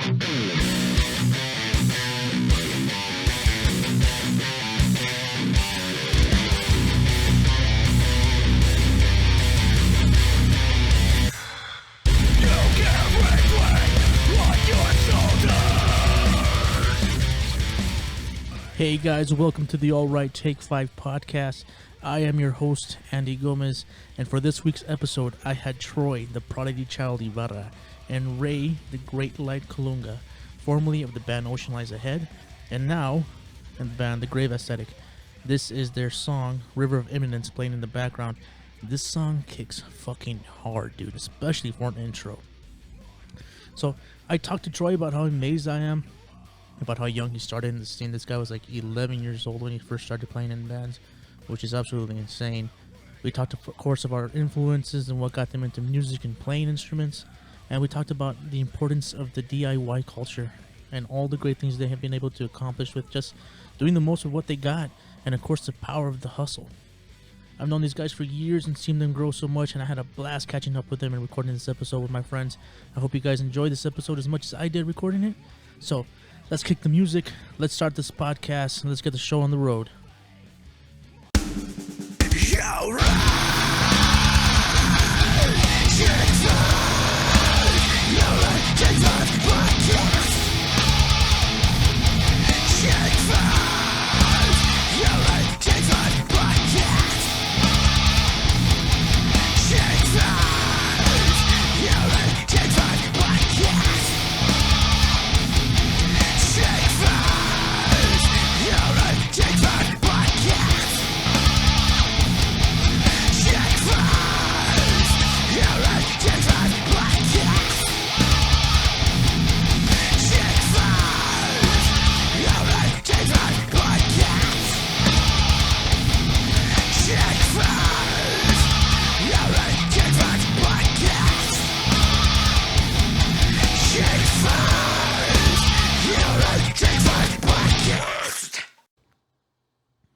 Hey guys, welcome to the All Right Take 5 podcast. I am your host, Andy Gomez, and for this week's episode, I had Troy, the prodigy child Ibarra, and Ray, the great light Colunga, formerly of the band Ocean Lies Ahead, and now in the band The Grave Aesthetic. This is their song, River of Imminence, playing in the background. This song kicks fucking hard, dude, especially for an intro. So, I talked to Troy about how amazed I am about how young he started in the scene. This guy was like 11 years old when he first started playing in bands, which is absolutely insane. We talked, of course, of our influences and what got them into music and playing instruments, and we talked about the importance of the DIY culture and all the great things they have been able to accomplish with just doing the most of what they got, and of course the power of the hustle. I've known these guys for years and seen them grow so much, and I had a blast catching up with them and recording this episode with my friends. I hope you guys enjoyed this episode as much as I did recording it. So let's kick the music, let's start this podcast, and let's get the show on the road.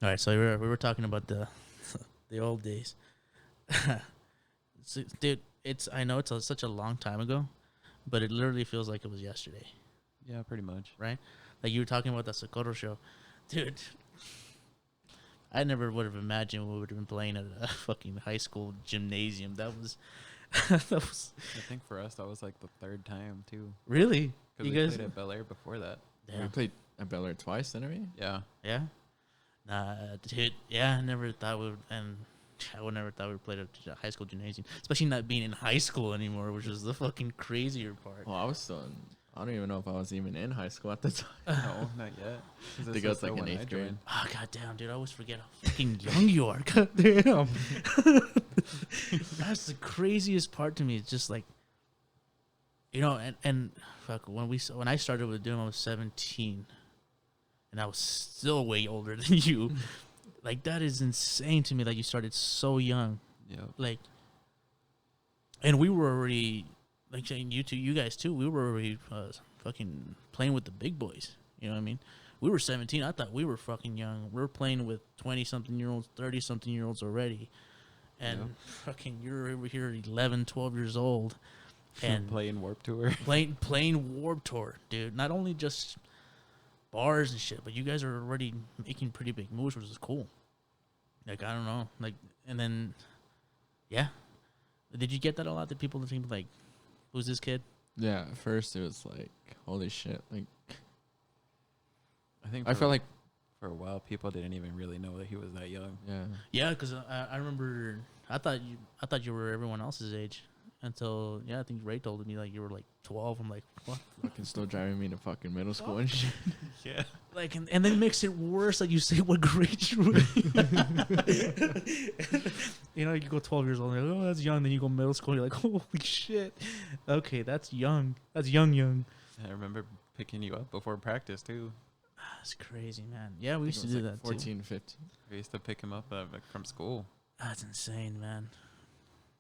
All right, so we were talking about the old days. Dude, I know it's such a long time ago, but it literally feels like it was yesterday. Yeah, pretty much. Right? Like you were talking about the Socorro show. Dude, I never would have imagined we would have been playing at a fucking high school gymnasium. That was... I think for us, that was like the third time, too. Really? Because we played at Bel Air before that. Yeah. We played at Bel Air twice, didn't we? Yeah. Yeah? Nah, dude, yeah, I never thought we would, and I would never thought we would play at a high school gymnasium, especially not being in high school anymore, which was the fucking crazier part. Well, I was still I don't even know if I was even in high school at the time. No, not yet. I think I was like in 8th grade. Oh, goddamn, dude, I always forget how fucking young you are. Goddamn. That's the craziest part to me. It's just like, you know, and fuck, when I started with Doom, I was 17. And I was still way older than you. Like, that is insane to me that you started so young. Yeah. Like, and we were already, like, you guys too, we were already fucking playing with the big boys. You know what I mean? We were 17. I thought we were fucking young. We were playing with 20-something-year-olds, 30-something-year-olds already. And fucking, you're over here 11, 12 years old. And playing Warped Tour. Playing Warped Tour, dude. Not only just bars and shit, but you guys are already making pretty big moves, which is cool. Like, I don't know, like, and then, yeah. Did you get that a lot? That people think like, who's this kid? Yeah, at first it was like, holy shit. Like, I think I felt like for a while people didn't even really know that he was that young. Yeah. Yeah, because I remember I thought you were everyone else's age. Until, I think Ray told me, like, you were, like, 12. I'm like, what? Fucking still driving me to fucking middle school and shit. Yeah. Like, and then makes it worse, like, you say what grade you were in. You know, you go 12 years old, and you're like, oh, that's young. Then you go middle school, and you're like, holy shit. Okay, that's young. That's young. I remember picking you up before practice, too. That's crazy, man. Yeah, we used to do like that, 14, too. 15. We used to pick him up from school. That's insane, man.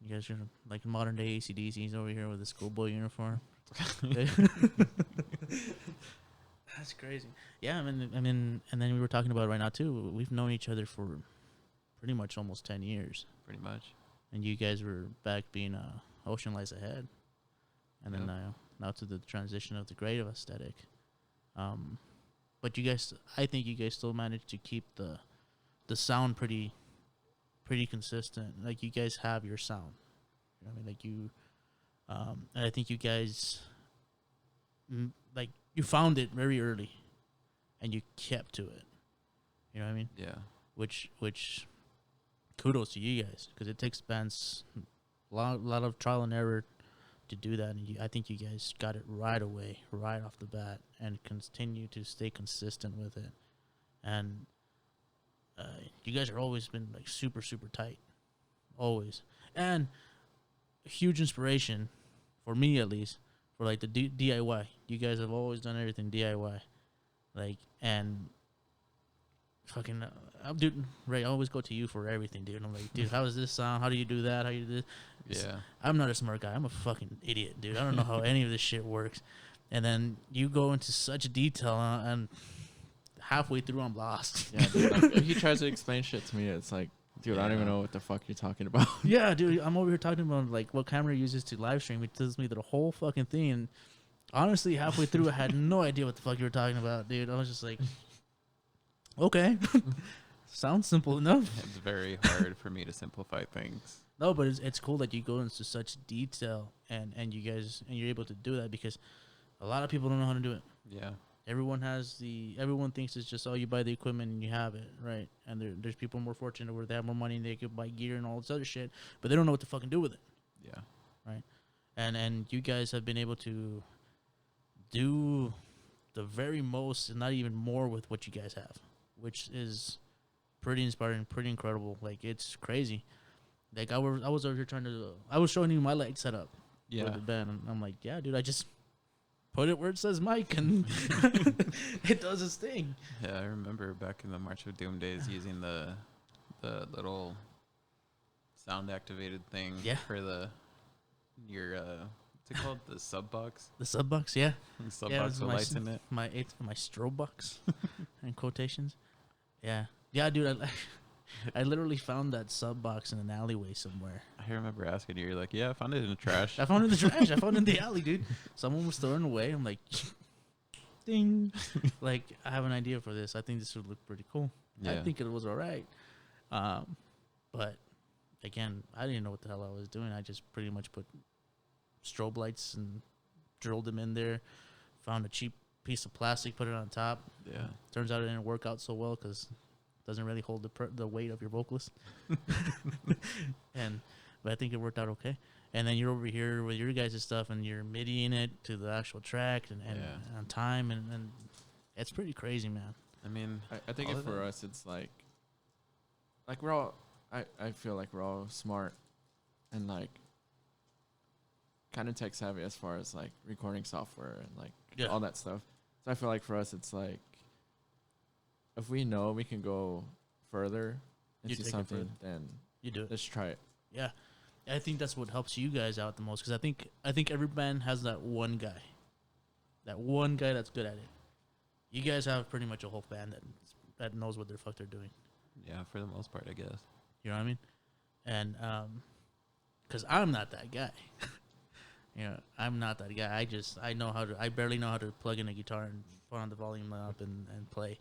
You guys are like modern day AC/DCs over here with a schoolboy uniform. That's crazy. Yeah, I mean, and then we were talking about it right now too. We've known each other for pretty much almost 10 years. Pretty much. And you guys were back being Ocean Lies Ahead, and then now to the transition of the creative aesthetic. But you guys, I think you guys still managed to keep the sound pretty consistent. Like you guys have your sound. You know what I mean? Like you, and I think you guys, like you found it very early, and you kept to it. You know what I mean? Yeah. Which kudos to you guys, because it takes bands a lot of trial and error to do that, and I think you guys got it right away, right off the bat, and continue to stay consistent with it. And you guys are always been like super tight, always, and a huge inspiration for me at least for like the DIY. You guys have always done everything DIY, like and. Fucking, dude, Ray, I always go to you for everything, dude. I'm like, dude, how does this sound? How do you do that? How do you do this? Yeah. I'm not a smart guy. I'm a fucking idiot, dude. I don't know how any of this shit works. And then you go into such detail, and halfway through, I'm lost. Yeah, dude, like, if he tries to explain shit to me, it's like, dude, I don't even know what the fuck you're talking about. Yeah, dude, I'm over here talking about like what camera uses to live stream. It tells me the whole fucking thing. And honestly, halfway through, I had no idea what the fuck you were talking about, dude. I was just like, okay, sounds simple enough. It's very hard for me to simplify things. No, but it's cool that you go into such detail, and you guys, and you're able to do that, because a lot of people don't know how to do it. Yeah. Everyone thinks it's just, oh, you buy the equipment and you have it, right? And there's people more fortunate where they have more money and they could buy gear and all this other shit, but they don't know what to fucking do with it. Yeah. Right? And you guys have been able to do the very most, and not even more, with what you guys have, which is pretty inspiring, pretty incredible. Like, it's crazy. Like, I was over here I was showing you my light setup for the band, and I'm like, yeah, dude, I just put it where it says mic, and it does its thing. Yeah, I remember back in the March of Doom days using the little sound activated thing for your what's it called? The sub box? The sub box, yeah. The sub box with lights in it. My strobe box in quotations. Yeah. Yeah, dude, I literally found that sub box in an alleyway somewhere. I remember asking you, you're like, yeah, I found it in the trash. I found it in the trash. I found it in the alley, dude. Someone was throwing it away. I'm like, ding. Like, I have an idea for this. I think this would look pretty cool. Yeah. I think it was all right. But, again, I didn't know what the hell I was doing. I just pretty much put strobe lights and drilled them in there. Found a cheap piece of plastic, put it on top. Yeah. Turns out it didn't work out so well because it doesn't really hold the weight of your vocalist. But I think it worked out okay. And then you're over here with your guys' stuff, and you're MIDI-ing it to the actual track and on time, and it's pretty crazy, man. I mean, I think for us, it's like we're all, I feel like we're all smart and like kind of tech savvy as far as like recording software and like all that stuff. So I feel like for us, it's like if we know we can go further into something, then you do it. Let's try it. Yeah, I think that's what helps you guys out the most, because I think every band has that one guy that's good at it. You guys have pretty much a whole band that knows what the fuck they're doing. Yeah, for the most part, I guess. You know what I mean? And because I'm not that guy. You know, I'm not that guy. I barely know how to plug in a guitar and put on the volume up and play.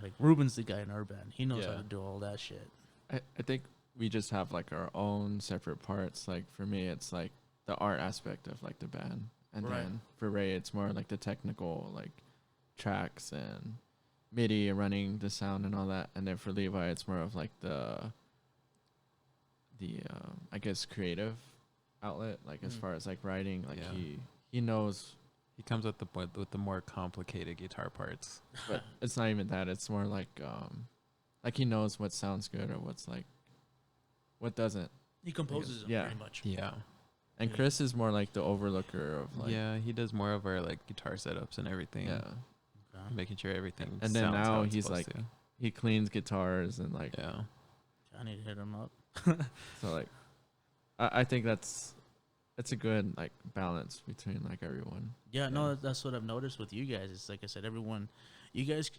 Like Ruben's the guy in our band. He knows how to do all that shit. I think we just have like our own separate parts. Like for me, it's like the art aspect of like the band, and then for Ray, it's more like the technical like tracks and MIDI and running the sound and all that. And then for Levi, it's more of like the I guess creative outlet, like as far as like writing, like he knows. He comes with the more complicated guitar parts. But it's not even that. It's more like he knows what sounds good or what's like what doesn't. He composes them pretty much. Yeah. And Chris is more like the overlooker of like he does more of our like guitar setups and everything. Yeah. Okay. Making sure everything and then now he's like he cleans guitars and like I need to hit him up. So like I think it's a good like balance between like everyone. Yeah, no, that's what I've noticed with you guys. It's like I said, everyone, you guys,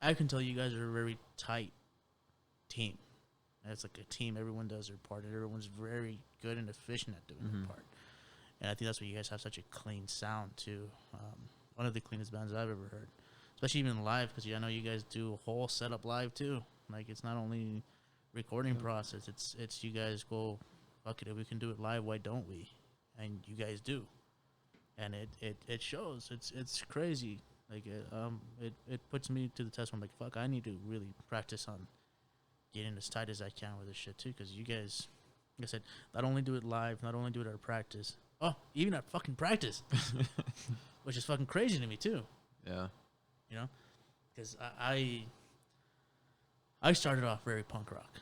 I can tell you guys are a very tight team. It's like a team. Everyone does their part, and everyone's very good and efficient at doing their part. And I think that's why you guys have such a clean sound too. One of the cleanest bands I've ever heard, especially even live, because I know you guys do a whole setup live too. Like it's not only recording process; it's you guys go, fuck it, if we can do it live, why don't we? And you guys do, and it shows. It's crazy. Like it puts me to the test. Where I'm like, fuck, I need to really practice on getting as tight as I can with this shit too, because you guys, like I said, not only do it live, not only do it at practice. Oh, even at fucking practice, which is fucking crazy to me too. Yeah. You know, because I started off very punk rock.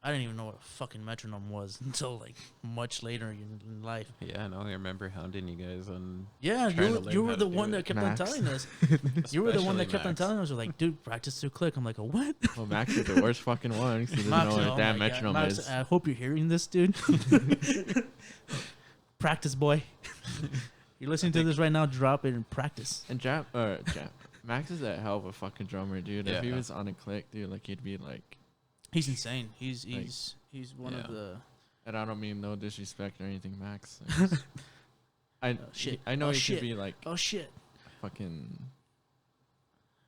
I didn't even know what a fucking metronome was until like much later in life. Yeah, I know. I remember hounding you guys on. Yeah, you were the one that kept on telling us. You were the one that kept on telling us. You're like, dude, practice to click. I'm like, a what? Well, Max is the worst fucking one because he doesn't know what a damn metronome is. I hope you're hearing this, dude. Practice, boy. You're listening to this right now. Drop it and practice. And Max is a hell of a fucking drummer, dude. Yeah. If he was on a click, dude, like he'd be like. He's insane. He's one of the. And I don't mean no disrespect or anything, Max. I know he could be like. Oh shit. Fucking.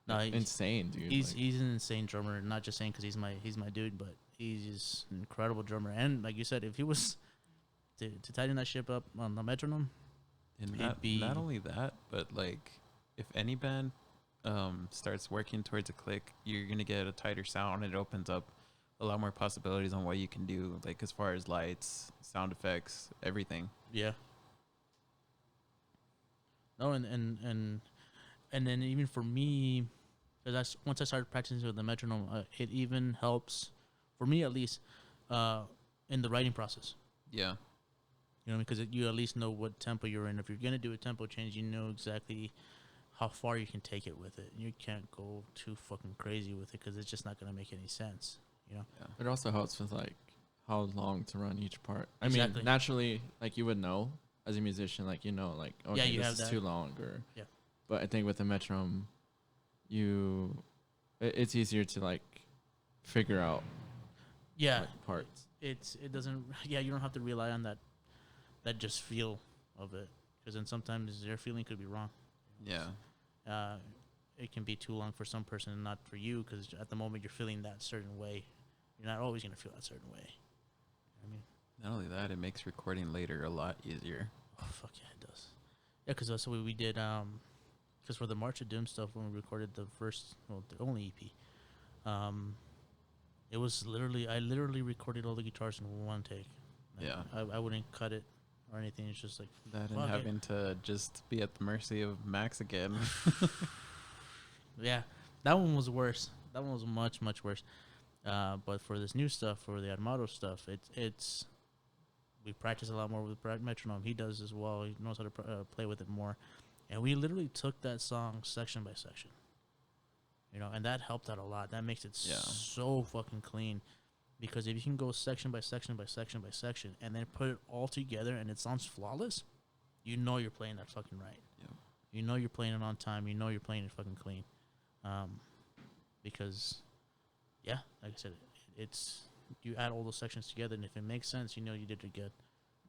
No, insane, dude. He's an insane drummer. Not just saying because he's my dude, but he's just an incredible drummer. And like you said, if he was to tighten that ship up on the metronome, and not only that, but like if any band starts working towards a click, you're gonna get a tighter sound. And it opens up a lot more possibilities on what you can do, like as far as lights, sound effects, everything. Yeah. No, and then even for me, because once I started practicing with the metronome, it even helps, for me at least, in the writing process. Yeah. You know, because you at least know what tempo you're in. If you're gonna do a tempo change, you know exactly how far you can take it with it. You can't go too fucking crazy with it because it's just not gonna make any sense. You know? Yeah. It also helps with like how long to run each part. Exactly. I mean, naturally, like you would know as a musician, like you know, like okay, this is too long, or yeah. But I think with the metronome, it's easier to like figure out. Yeah. Like, parts. It doesn't. Yeah, you don't have to rely on that just feel of it, because then sometimes your feeling could be wrong. Yeah. It can be too long for some person and not for you, because at the moment you're feeling that certain way. You're not always going to feel that certain way. You know what I mean? Not only that, it makes recording later a lot easier. Oh, fuck yeah, it does. Yeah, because that's what we did, because for the March of Doom stuff, when we recorded the only EP, it was I literally recorded all the guitars in one take. Like, yeah. I wouldn't cut it or anything. It's just like that, and having to just be at the mercy of Max again. Yeah, that one was worse. That one was much, much worse. But for this new stuff, for the Armado stuff, it's we practice a lot more with the metronome. He does as well. He knows how to play with it more. And we literally took that song section by section. You know, and that helped out a lot. That makes it so fucking clean. Because if you can go section by section by section by section and then put it all together and it sounds flawless, you know you're playing that fucking right. Yep. You know you're playing it on time. You know you're playing it fucking clean. Because, yeah, like I said, it's you add all those sections together, and if it makes sense, you know you did it good.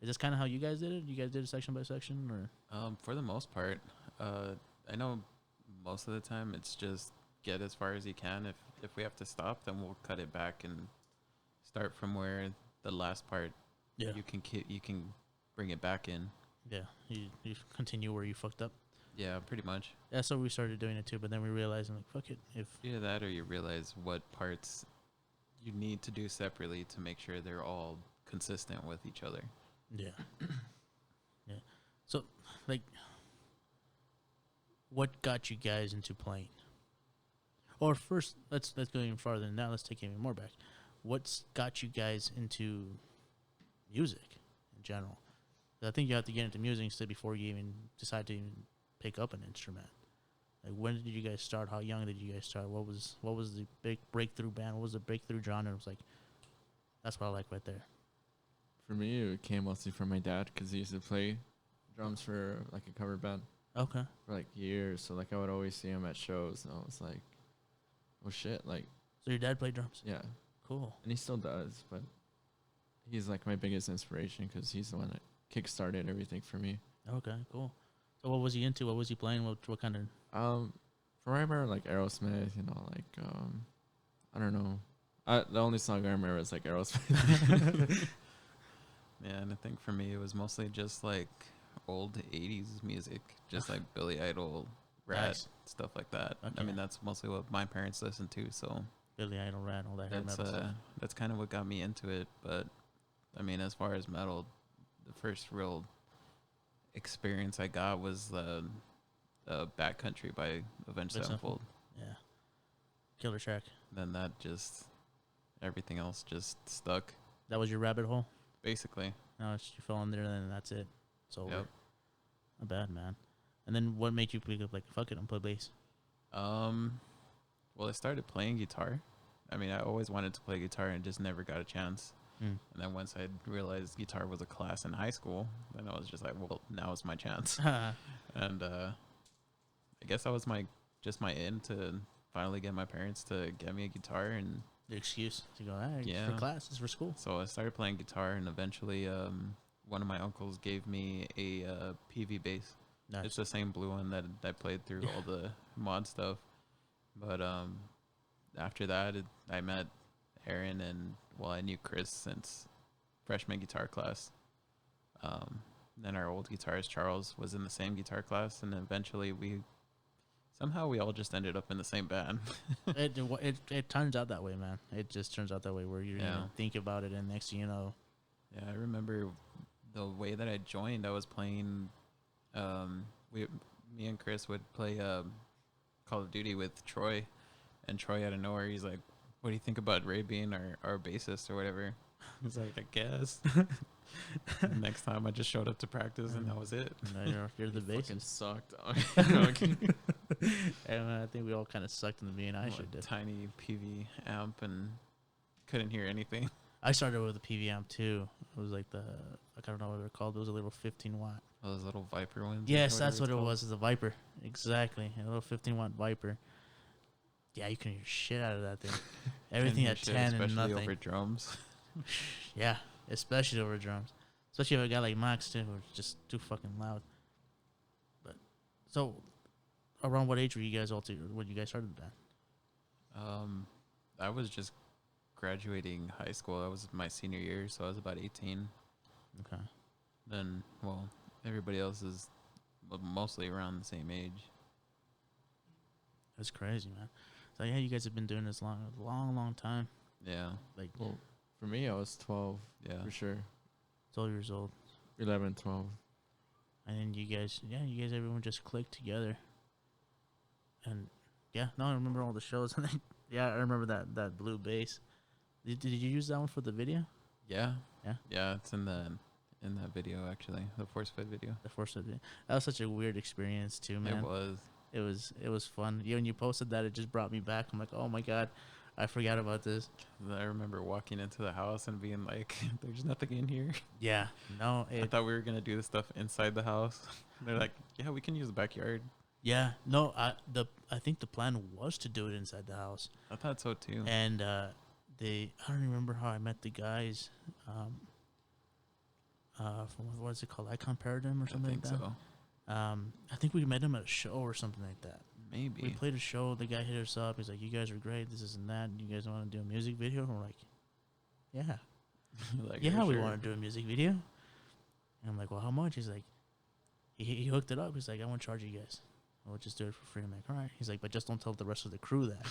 Is this kind of how you guys did it? You guys did it section by section, or? For the most part, I know most of the time it's just get as far as you can. If we have to stop, then we'll cut it back and start from where the last part. Yeah. You can bring it back in. Yeah, you continue where you fucked up. Yeah, pretty much. That's how we started doing it too, but then we realized, like, fuck it. If either that or you realize what parts you need to do separately to make sure they're all consistent with each other. Yeah. Yeah. So, like, what got you guys into playing? Or first, let's go even farther than that. Let's take it even more back. What's got you guys into music in general? I think you have to get into music before you even decide to even pick up an instrument. Like, when did you guys start? How young did you guys start? What was the big breakthrough band? What was the breakthrough genre? It was like, that's what I like right there. For me, it came mostly from my dad because he used to play drums for like a cover band. Okay. For like years, so like I would always see him at shows, and I was like, "Oh shit!" Like. So your dad played drums? Yeah. Cool. And he still does, but he's like my biggest inspiration because he's the one that kickstarted everything for me. Okay, cool. So what was he into? What was he playing? What kind of? From I remember like Aerosmith, like I don't know. The only song I remember is like Aerosmith. Yeah, and I think for me it was mostly just like old '80s music, just like Billy Idol, Rat, Nice. stuff like that. Okay. I mean, that's mostly what my parents listened to, so Billy Idol, Rat, all that hair that's metal stuff. that's kind of what got me into it. But I mean, as far as metal, the first real experience I got was the Backcountry by Avenged Avenged Sevenfold. Yeah. Killer track. Then that just everything else just stuck, That was your rabbit hole. basically. Now you fell in there, then that's it. It's over. Yep. Not bad, man. And then what made you pick up like fuck it and play bass? Well, I started playing guitar. I mean, I always wanted to play guitar and just never got a chance. Mm. And then once I realized guitar was a class in high school, then I was just like, well, now is my chance. And I guess that was my in to finally get my parents to get me a guitar. And The excuse to go, hey, Yeah. for class, it's for school. so I started playing guitar, and eventually one of my uncles gave me a PV bass. Nice. It's the same blue one that I played through all the mod stuff. But after that, I met Aaron, and I knew Chris since freshman guitar class. Then our old guitarist Charles was in the same guitar class, and eventually we all just ended up in the same band. It turns out that way, man. It just turns out that way where you Yeah. think about it, and next thing you know, Yeah, I remember the way that I joined. I was playing. Me and Chris would play Call of Duty with Troy, and Troy out of nowhere, he's like, "What do you think about Ray being our bassist or whatever?" He's like, "I guess." Next time, I just showed up to practice, and that was it. you're the Fucking bassist. sucked. And I think we all kind of sucked in the beginning. I should A did. tiny PV amp and couldn't hear anything. I started with a PV amp too. It was like I don't know what they're called. It was a little 15-watt. Those little Viper ones. Yes, or that's what whatever it it's was. It's a Viper. Exactly. A little 15-watt Viper. Yeah, you can hear shit out of that thing. called. Everything Couldn't at hear 10 shit, and especially nothing. over drums. Yeah, especially over drums. Especially if a guy like Max too, who's just too fucking loud. But so, around what age were you guys all when you guys started the band? I was just graduating high school. That was my senior year, so I was about 18. Okay. Then, everybody else is mostly around the same age. That's crazy, man. So yeah, you guys have been doing this long time. Yeah, Like Well, for me, I was 12 yeah. for sure. 12 years old. 11, 12. And then you guys, everyone just clicked together. And yeah, no, I remember all the shows. And then, yeah, I remember that blue bass. Did you use that one for the video? Yeah. Yeah? Yeah, it's in that video, actually, the Force Fit video. The first video. That was such a weird experience too, man. It was. It was fun. When you posted that, it just brought me back. I'm like, oh my god, I forgot about this. I remember walking into the house and being like, there's nothing in here. Yeah, no, I thought we were going to do the stuff inside the house. They're like, yeah, we can use the backyard. yeah, no. I think the plan was to do it inside the house, I thought so, too. and I don't remember how I met the guys. From what is it called, Icon Paradigm or I something think like that. so. I think we met him at a show or something like that. We Maybe. played a show. The guy hit us up. He's like, "You guys are great. This and that. You guys want to do a music video?" And we're like, "Yeah, Like, yeah, we sure. want to do a music video." And I'm like, "Well, how much?" He's like, he hooked it up. He's like, "I won't charge you guys. We'll just do it for free." I'm like, "All right." He's like, "But just don't tell the rest of the crew that."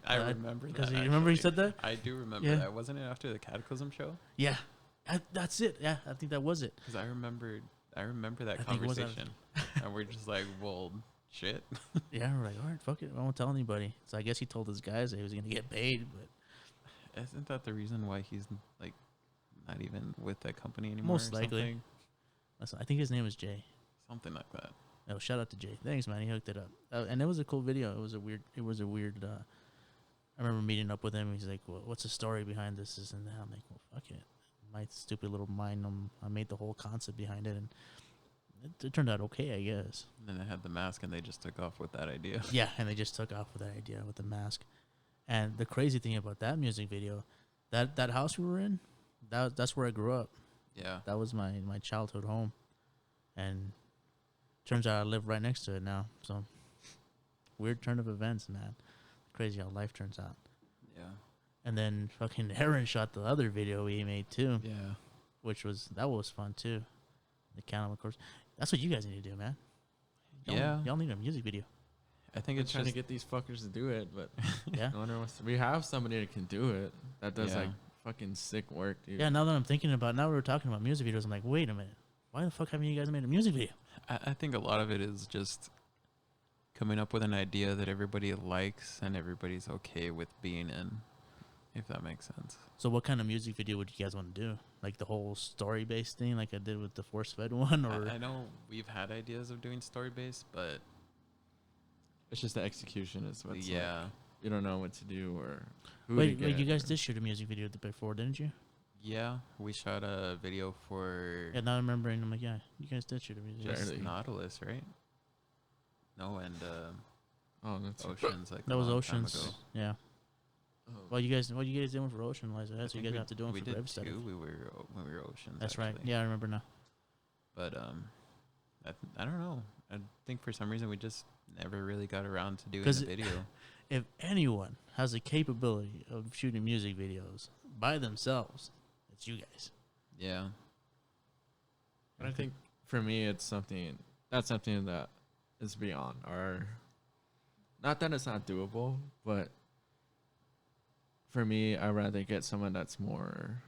I remember that. Because you remember he said that? I do remember Yeah. that. Wasn't it after the Cataclysm show? Yeah, that's it. Yeah, I think that was it. Because I remember that I think it was conversation. And we're just like, well, shit. Yeah, we're like, "All right, fuck it. I won't tell anybody." So I guess he told his guys that he was gonna get paid, but Isn't that the reason why he's like not even with that company anymore? Most or likely. I think his name is Jay. Something like that. Oh, shout out to Jay. Thanks, man. He hooked it up, and it was a cool video. It was a weird. I remember meeting up with him. He's like, well, "What's the story behind this and that?" I'm like, "Well, fuck it." My stupid little mind, I made the whole concept behind it, and it turned out okay, I guess. And then they had the mask, and they just took off with that idea. Yeah, and they just took off with that idea with the mask. And the crazy thing about that music video, that house we were in, that's where I grew up. Yeah. That was my childhood home, and turns out I live right next to it now. So weird turn of events, man. Crazy how life turns out. Yeah. And then fucking Aaron shot the other video we made too, Yeah. which was fun too. The Cannibal Corpse. That's what you guys need to do, man. Y'all need a music video. I think We're it's trying just to get these fuckers to do it, but Yeah. no one wants to. We have somebody that can do it. That does Yeah. like fucking sick work, dude. Yeah. Now that I'm thinking about, now we're talking about music videos, I'm like, wait a minute, why the fuck haven't you guys made a music video? I think a lot of it is just coming up with an idea that everybody likes and everybody's okay with being in, if that makes sense. So what kind of music video would you guys want to do? Like the whole story based thing, like I did with the Force Fed one, or I know we've had ideas of doing story based, but It's just the execution is what's yeah. like, you don't know what to do or who to wait, get. you guys did shoot a music video before, didn't you? Yeah, we shot a video for Yeah, now I'm remembering. I'm like, yeah, you guys did shoot a music video. just Barely. Nautilus, right? No, and Oh, that's Oceans. Like That a was long time Oceans. ago. Yeah. Oh. What you guys doing for Ocean, Liza? I That's what you think guys have to do we for did Brave Study. two. We were when we were Oceans. That's right. actually. Yeah, I remember now. But I don't know. I think for some reason we just never really got around to doing 'Cause a video. If anyone has the capability of shooting music videos by themselves, it's you guys. Yeah. But I think for me, it's something that is beyond our. Not that it's not doable, but for me, I'd rather get someone that's more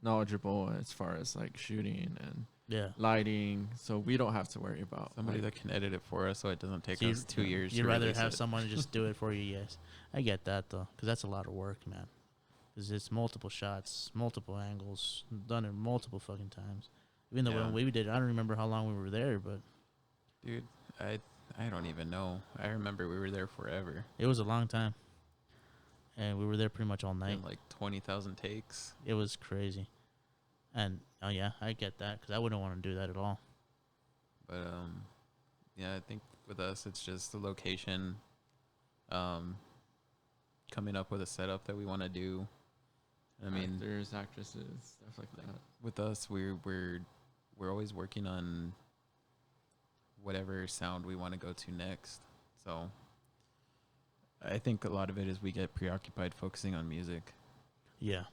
knowledgeable as far as like shooting and Yeah. lighting, so we don't have to worry about Somebody like, that can edit it for us, so it doesn't take So us 2 years. You'd to rather release have it. someone just do it for you, yes. I get that, though, because that's a lot of work, man. Because it's multiple shots, multiple angles, done it multiple fucking times. Even though Yeah. when we did it, I don't remember how long we were there, but Dude, I don't even know. I remember we were there forever. it was a long time. And we were there pretty much all night. And like 20,000 takes. It was crazy. And, oh, yeah, I get that, because I wouldn't want to do that at all. But yeah, I think with us it's just the location, coming up with a setup that we want to do. I mean, actors, actresses, stuff like that. with us we're always working on whatever sound we want to go to next. So I think a lot of it is we get preoccupied focusing on music. Yeah.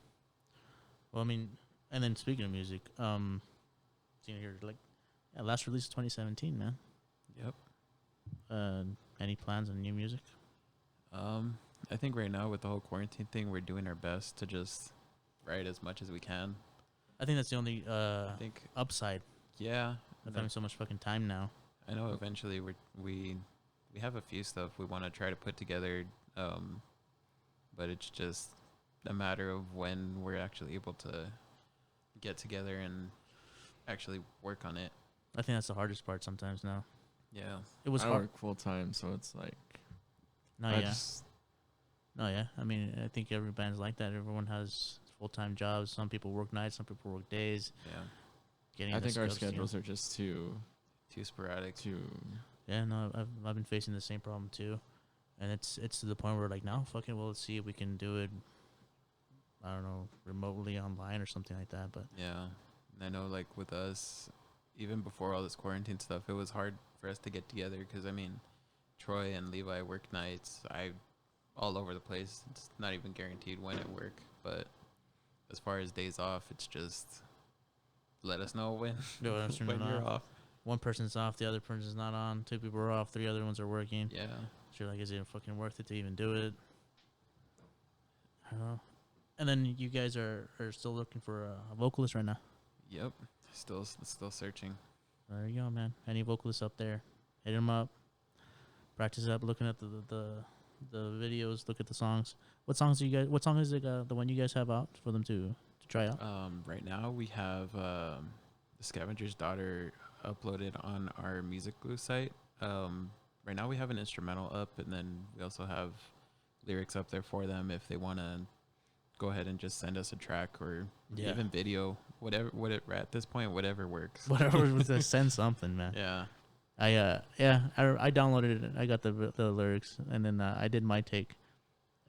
Well, I mean, and then speaking of music, seeing here, like, yeah, last release 2017, man. Yep. Any plans on new music? I think right now with the whole quarantine thing, we're doing our best to just write as much as we can. I think that's the only I think, upside yeah. of having so much fucking time now. I know eventually we have a few stuff we want to try to put together, but it's just a matter of when we're actually able to get together and actually work on it. I think that's the hardest part sometimes now. Yeah. It was I hard. work full time, so it's like No, I yeah. just- No, yeah. I mean, I think every band's like that. Everyone has full-time jobs. Some people work nights. Some people work days. Yeah. Getting I the think our scopes, you know. schedules are just too Too sporadic. Yeah, no, I've been facing the same problem too, and it's to the point where like now, fucking, well, let's see if we can do it. I don't know, remotely online or something like that. But Yeah. And I know like with us, even before all this quarantine stuff, it was hard for us to get together because I mean, Troy and Levi work nights. I all over the place. It's not even guaranteed when at work, but as far as days off, it's just let us know when when you're off. one person's off, the other person's not on. Two people are off, three other ones are working. Yeah. So you're like, is it fucking worth it to even do it? I don't know. And then you guys are still looking for a vocalist right now. Yep. Still searching. There you go, man. Any vocalists up there, hit them up. Practice up, looking at the videos, look at the songs. What song is it? The one you guys have out for them to try out? Right now we have The Scavenger's Daughter uploaded on our Music Glue site. Right now we have an instrumental up, and then we also have lyrics up there for them if they want to go ahead and just send us a track or even video, whatever. At this point, whatever works. Whatever, to send something, man. Yeah. I downloaded it. I got the lyrics, and then I did my take.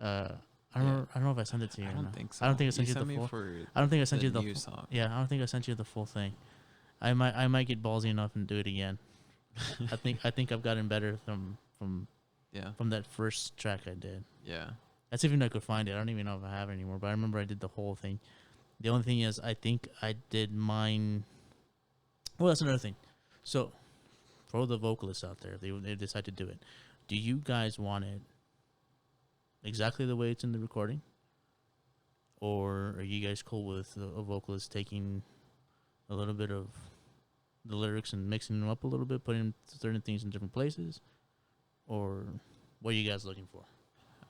I I don't know if I sent it to you. I or don't not. think so. I don't think I sent you sent the me full. for I don't think I sent the you the new full, song. Yeah, I don't think I sent you the full thing. I might get ballsy enough and do it again. I think I've gotten better from Yeah. that first track I did. Yeah. That's even if I could find it. I don't even know if I have it anymore. But I remember I did the whole thing. The only thing is, I think I did mine. Well, that's another thing. So, for the vocalists out there, if they decide to do it, do you guys want it exactly the way it's in the recording, or are you guys cool with a vocalist taking a little bit of the lyrics and mixing them up a little bit, putting certain things in different places, or what are you guys looking for?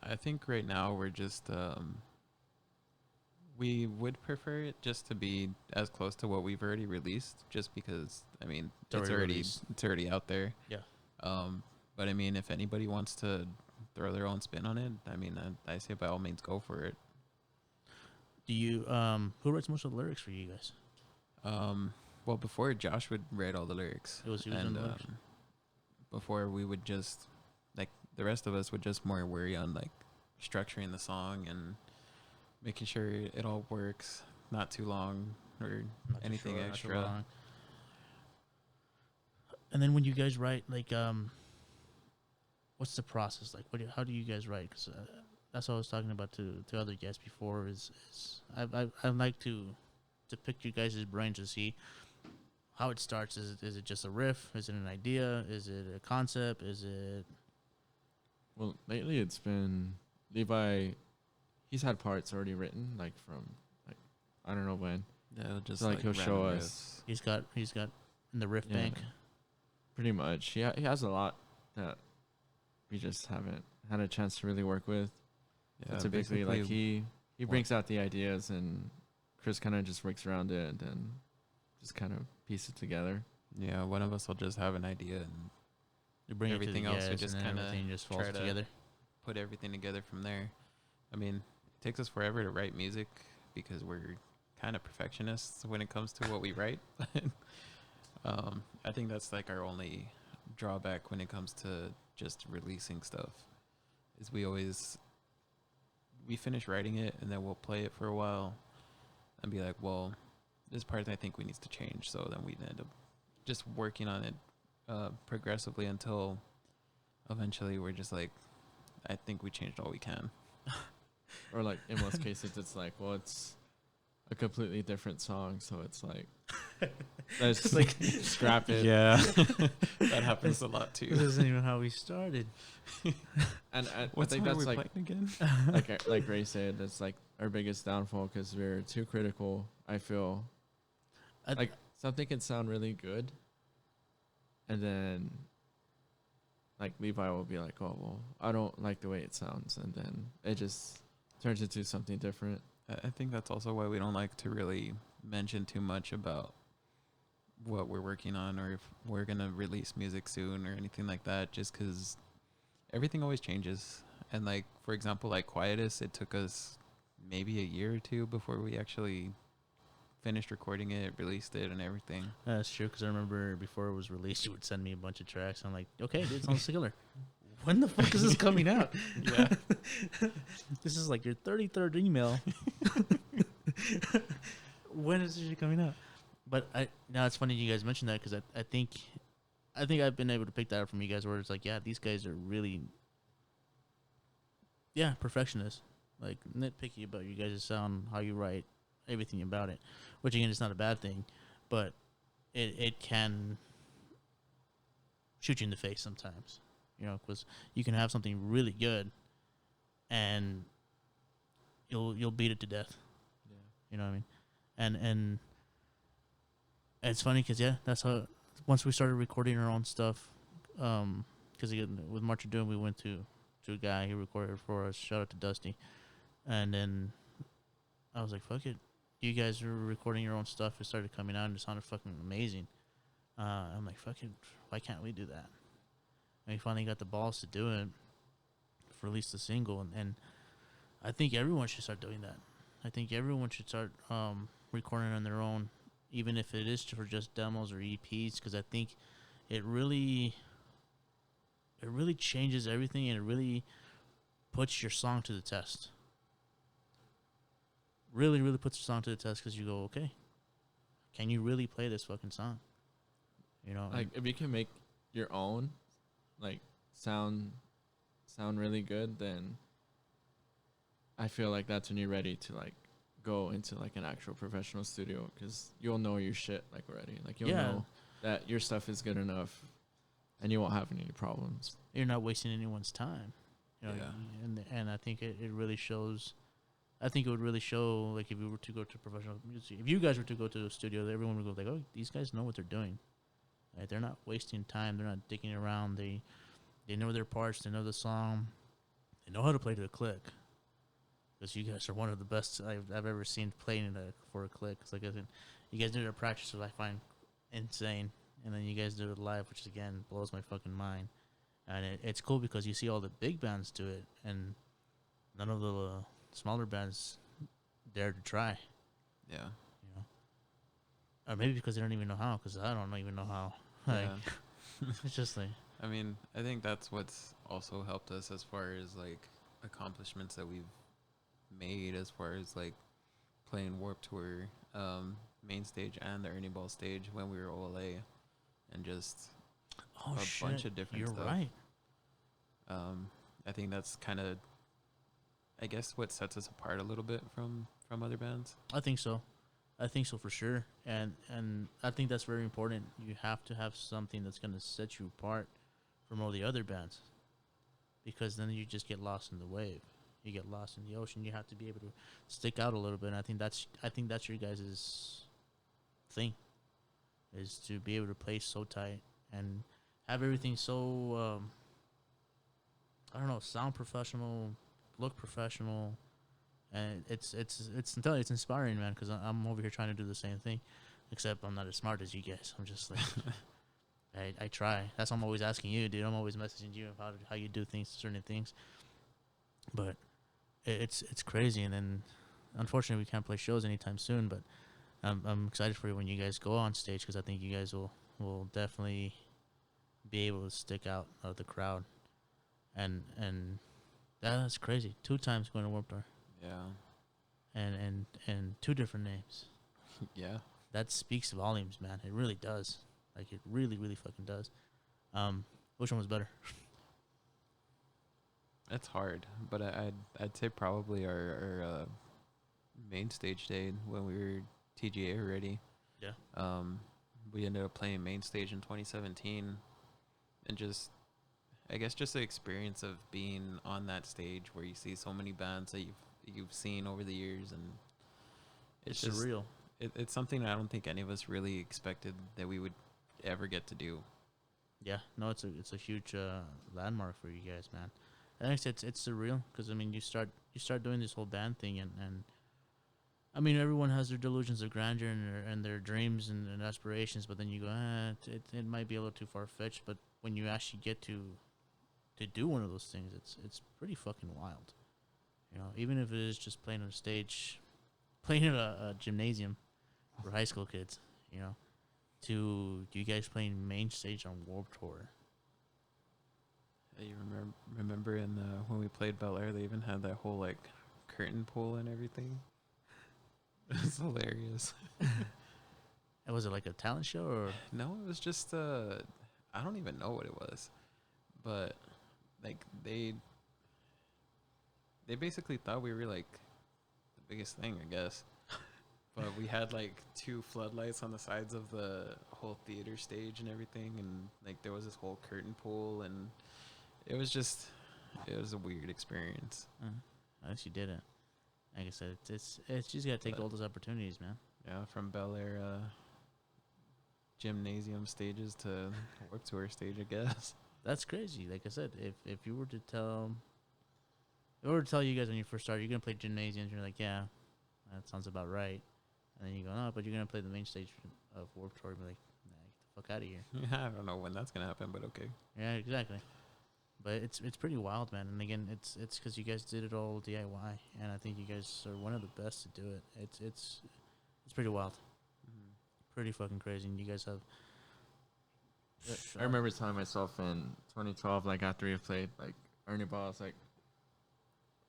I think right now we're just we would prefer it just to be as close to what we've already released, just because I mean it's already out there. Yeah. But I mean, if anybody wants to throw their own spin on it, I mean, I say by all means go for it. Do you who writes most of the lyrics for you guys? Well, before Josh would write all the lyrics, It was you doing the lyrics? before we would just like the rest of us would just more worry on like structuring the song and making sure it all works, not too long or Not too anything short, not too extra. long. And then when you guys write, like, what's the process like? How do you guys write? Because that's what I was talking about to other guests before. Is I like to pick you guys' brains to see how it starts. Is it just a riff? Is it an idea? Is it a concept? Is it? Well, lately it's been Levi. He's had parts already written, like from like I don't know when. Yeah, just So, like, he'll show random us. He's got in the riff Yeah. bank. Pretty much. He has a lot that we just haven't had a chance to really work with. Yeah, So typically, like he what- brings out the ideas and Chris kind of just works around it and just kind of piece it together. Yeah, one of us will just have an idea and You bring everything it to the else, we guys, just and then kinda everything just falls try to- together. put everything together from there. I mean, it takes us forever to write music because we're kind of perfectionists when it comes to what we write. I think that's like our only drawback when it comes to just releasing stuff is we finish writing it and then we'll play it for a while and be like, well, this part I think we need to change. So then we end up just working on it progressively until eventually we're just like, I think we changed all we can. Or like in most cases, it's like, well, it's a completely different song, so it's like, let's It's like scrap it. Yeah, that happens a lot This too. isn't even how we started. And I What think song are that's we like, playing again? like Ray said, that's like our biggest downfall because we're too critical. I feel like something can sound really good, and then like Levi will be like, "Oh well, I don't like the way it sounds," and then it just turns into something different. I think that's also why we don't like to really mention too much about what we're working on or if we're gonna release music soon or anything like that, just because everything always changes. And like, for example, like Quietus, it took us maybe a year or two before we actually finished recording it, released it, and everything. That's true, because I remember before it was released, you would send me a bunch of tracks. I'm like, okay, dude, it sounds killer. When the fuck is this coming out? Yeah. This is like your 33rd email. When is this shit coming out? But now it's funny you guys mentioned that because I think I've been able to pick that up from you guys where it's like, yeah, these guys are really, yeah, perfectionists. Like nitpicky about you guys' sound, how you write, everything about it. Which again, it's not a bad thing, but it can shoot you in the face sometimes. You know, because you can have something really good, and you'll beat it to death. Yeah. You know what I mean? And it's funny because yeah, that's how. Once we started recording our own stuff, because again with March of Doom, we went to a guy who recorded for us. Shout out to Dusty, and then I was like, "Fuck it, you guys are recording your own stuff." It started coming out and it sounded fucking amazing. I'm like, "Fuck it, why can't we do that?" And we finally got the balls to do it, for release the single, and I think everyone should start doing that. I think everyone should start recording on their own, even if it is for just demos or EPs, because I think it really changes everything, and it really puts your song to the test. really, really puts the song to the test because you go, okay, can you really play this fucking song? You know, Like if you can make your own, like sound really good, then I feel like that's when you're ready to like go into like an actual professional studio because you'll know your shit like already. Like you'll know that your stuff is good enough, and you won't have any problems. You're not wasting anyone's time. You know, Yeah. and I think it really shows. I think it would really show, like, if you were to go to professional music, if you guys were to go to a studio, everyone would go like, "Oh, these guys know what they're doing. Right? They're not wasting time. They're not dicking around. They know their parts. They know the song. They know how to play to a click. Because you guys are one of the best I've ever seen playing for a click. It's like, you guys do it at practice, which I find insane, and then you guys do it live, which again blows my fucking mind. And it's cool because you see all the big bands do it, and none of the smaller bands dare to try. Yeah. You know, or maybe because they don't even know how. Because I don't even know how. Like, Yeah. it's just like, I mean, I think that's what's also helped us as far as like accomplishments that we've made as far as like playing Warp Tour, main stage and the Ernie Ball stage when we were OLA, and just oh a shit, bunch of different you're stuff. right. I think that's kind of, I guess, what sets us apart a little bit from other bands. I think so. I think so for sure. And I think that's very important. You have to have something that's going to set you apart from all the other bands. Because then you just get lost in the wave. You get lost in the ocean. You have to be able to stick out a little bit. And I think that's your guys' thing. Is to be able to play so tight and have everything so I don't know, sound professional, look professional. And it's inspiring, man, because I'm over here trying to do the same thing, except I'm not as smart as you guys. I'm just like, I try. That's why I'm always asking you, dude. I'm always messaging you about how you do things, certain things. But it's crazy, and then unfortunately we can't play shows anytime soon. But I'm excited for you when you guys go on stage because I think you guys will definitely be able to stick out of the crowd, and that's crazy. 2 times going to Warped Tour. Yeah. And 2 different names. Yeah. That speaks volumes, man. It really does. Like, it really, really fucking does. Which one was better? It's hard, but I'd say probably our main stage day when we were TGA already. Yeah. We ended up playing main stage in 2017, and just, I guess, just the experience of being on that stage where you see so many bands that you've seen over the years, and It's just surreal. It's something I don't think any of us really expected that we would ever get to do. Yeah. No, it's a huge landmark for you guys, man. I think it's surreal because I mean you start doing this whole band thing and I mean everyone has their delusions of grandeur and their dreams and aspirations, but then you go it might be a little too far fetched, but when you actually get to do one of those things, it's pretty fucking wild. You know, even if it is just playing on a stage, playing in a gymnasium for high school kids, you know, to you guys playing main stage on Warped Tour. Yeah, you remember in when we played Bel Air, they even had that whole like curtain pull and everything. It was hilarious. And was it like a talent show or? No, it was just I don't even know what it was, but like they basically thought we were like the biggest thing, I guess. But we had like 2 floodlights on the sides of the whole theater stage and everything, and like there was this whole curtain pull, and it was a weird experience. At least you did it. Like I said, it's just gotta take all those opportunities, man. Yeah, from Bel Air gymnasium stages to Warped Tour stage, I guess. That's crazy. Like I said, if you were to tell you guys when you first started, you're gonna play gymnasiums, you're like, yeah, that sounds about right. And then you go, no, but you're gonna play the main stage of Warped Tour, and be like, nah, get the fuck out of here. Yeah, I don't know when that's gonna happen, but okay. Yeah, exactly. But it's pretty wild, man. And again, it's because you guys did it all DIY, and I think you guys are one of the best to do it. It's pretty wild, pretty fucking crazy. And you guys have. I remember telling myself in 2012, like after we played like Ernie Ball, I was like,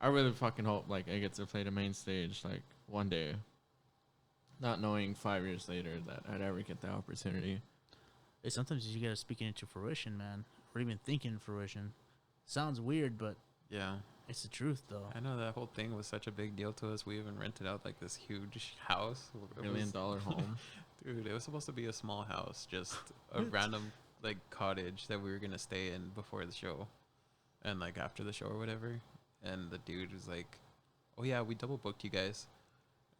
I really fucking hope like I get to play the main stage like one day. Not knowing 5 years later that I'd ever get that opportunity. Hey, sometimes you gotta speak it into fruition, man, or even thinking fruition. Sounds weird, but Yeah. it's the truth, though. I know that whole thing was such a big deal to us. We even rented out like this huge house. $1 million home. Dude, it was supposed to be a small house, just a random like cottage that we were gonna stay in before the show, and like after the show or whatever. And the dude was like, "Oh yeah, we double booked you guys,"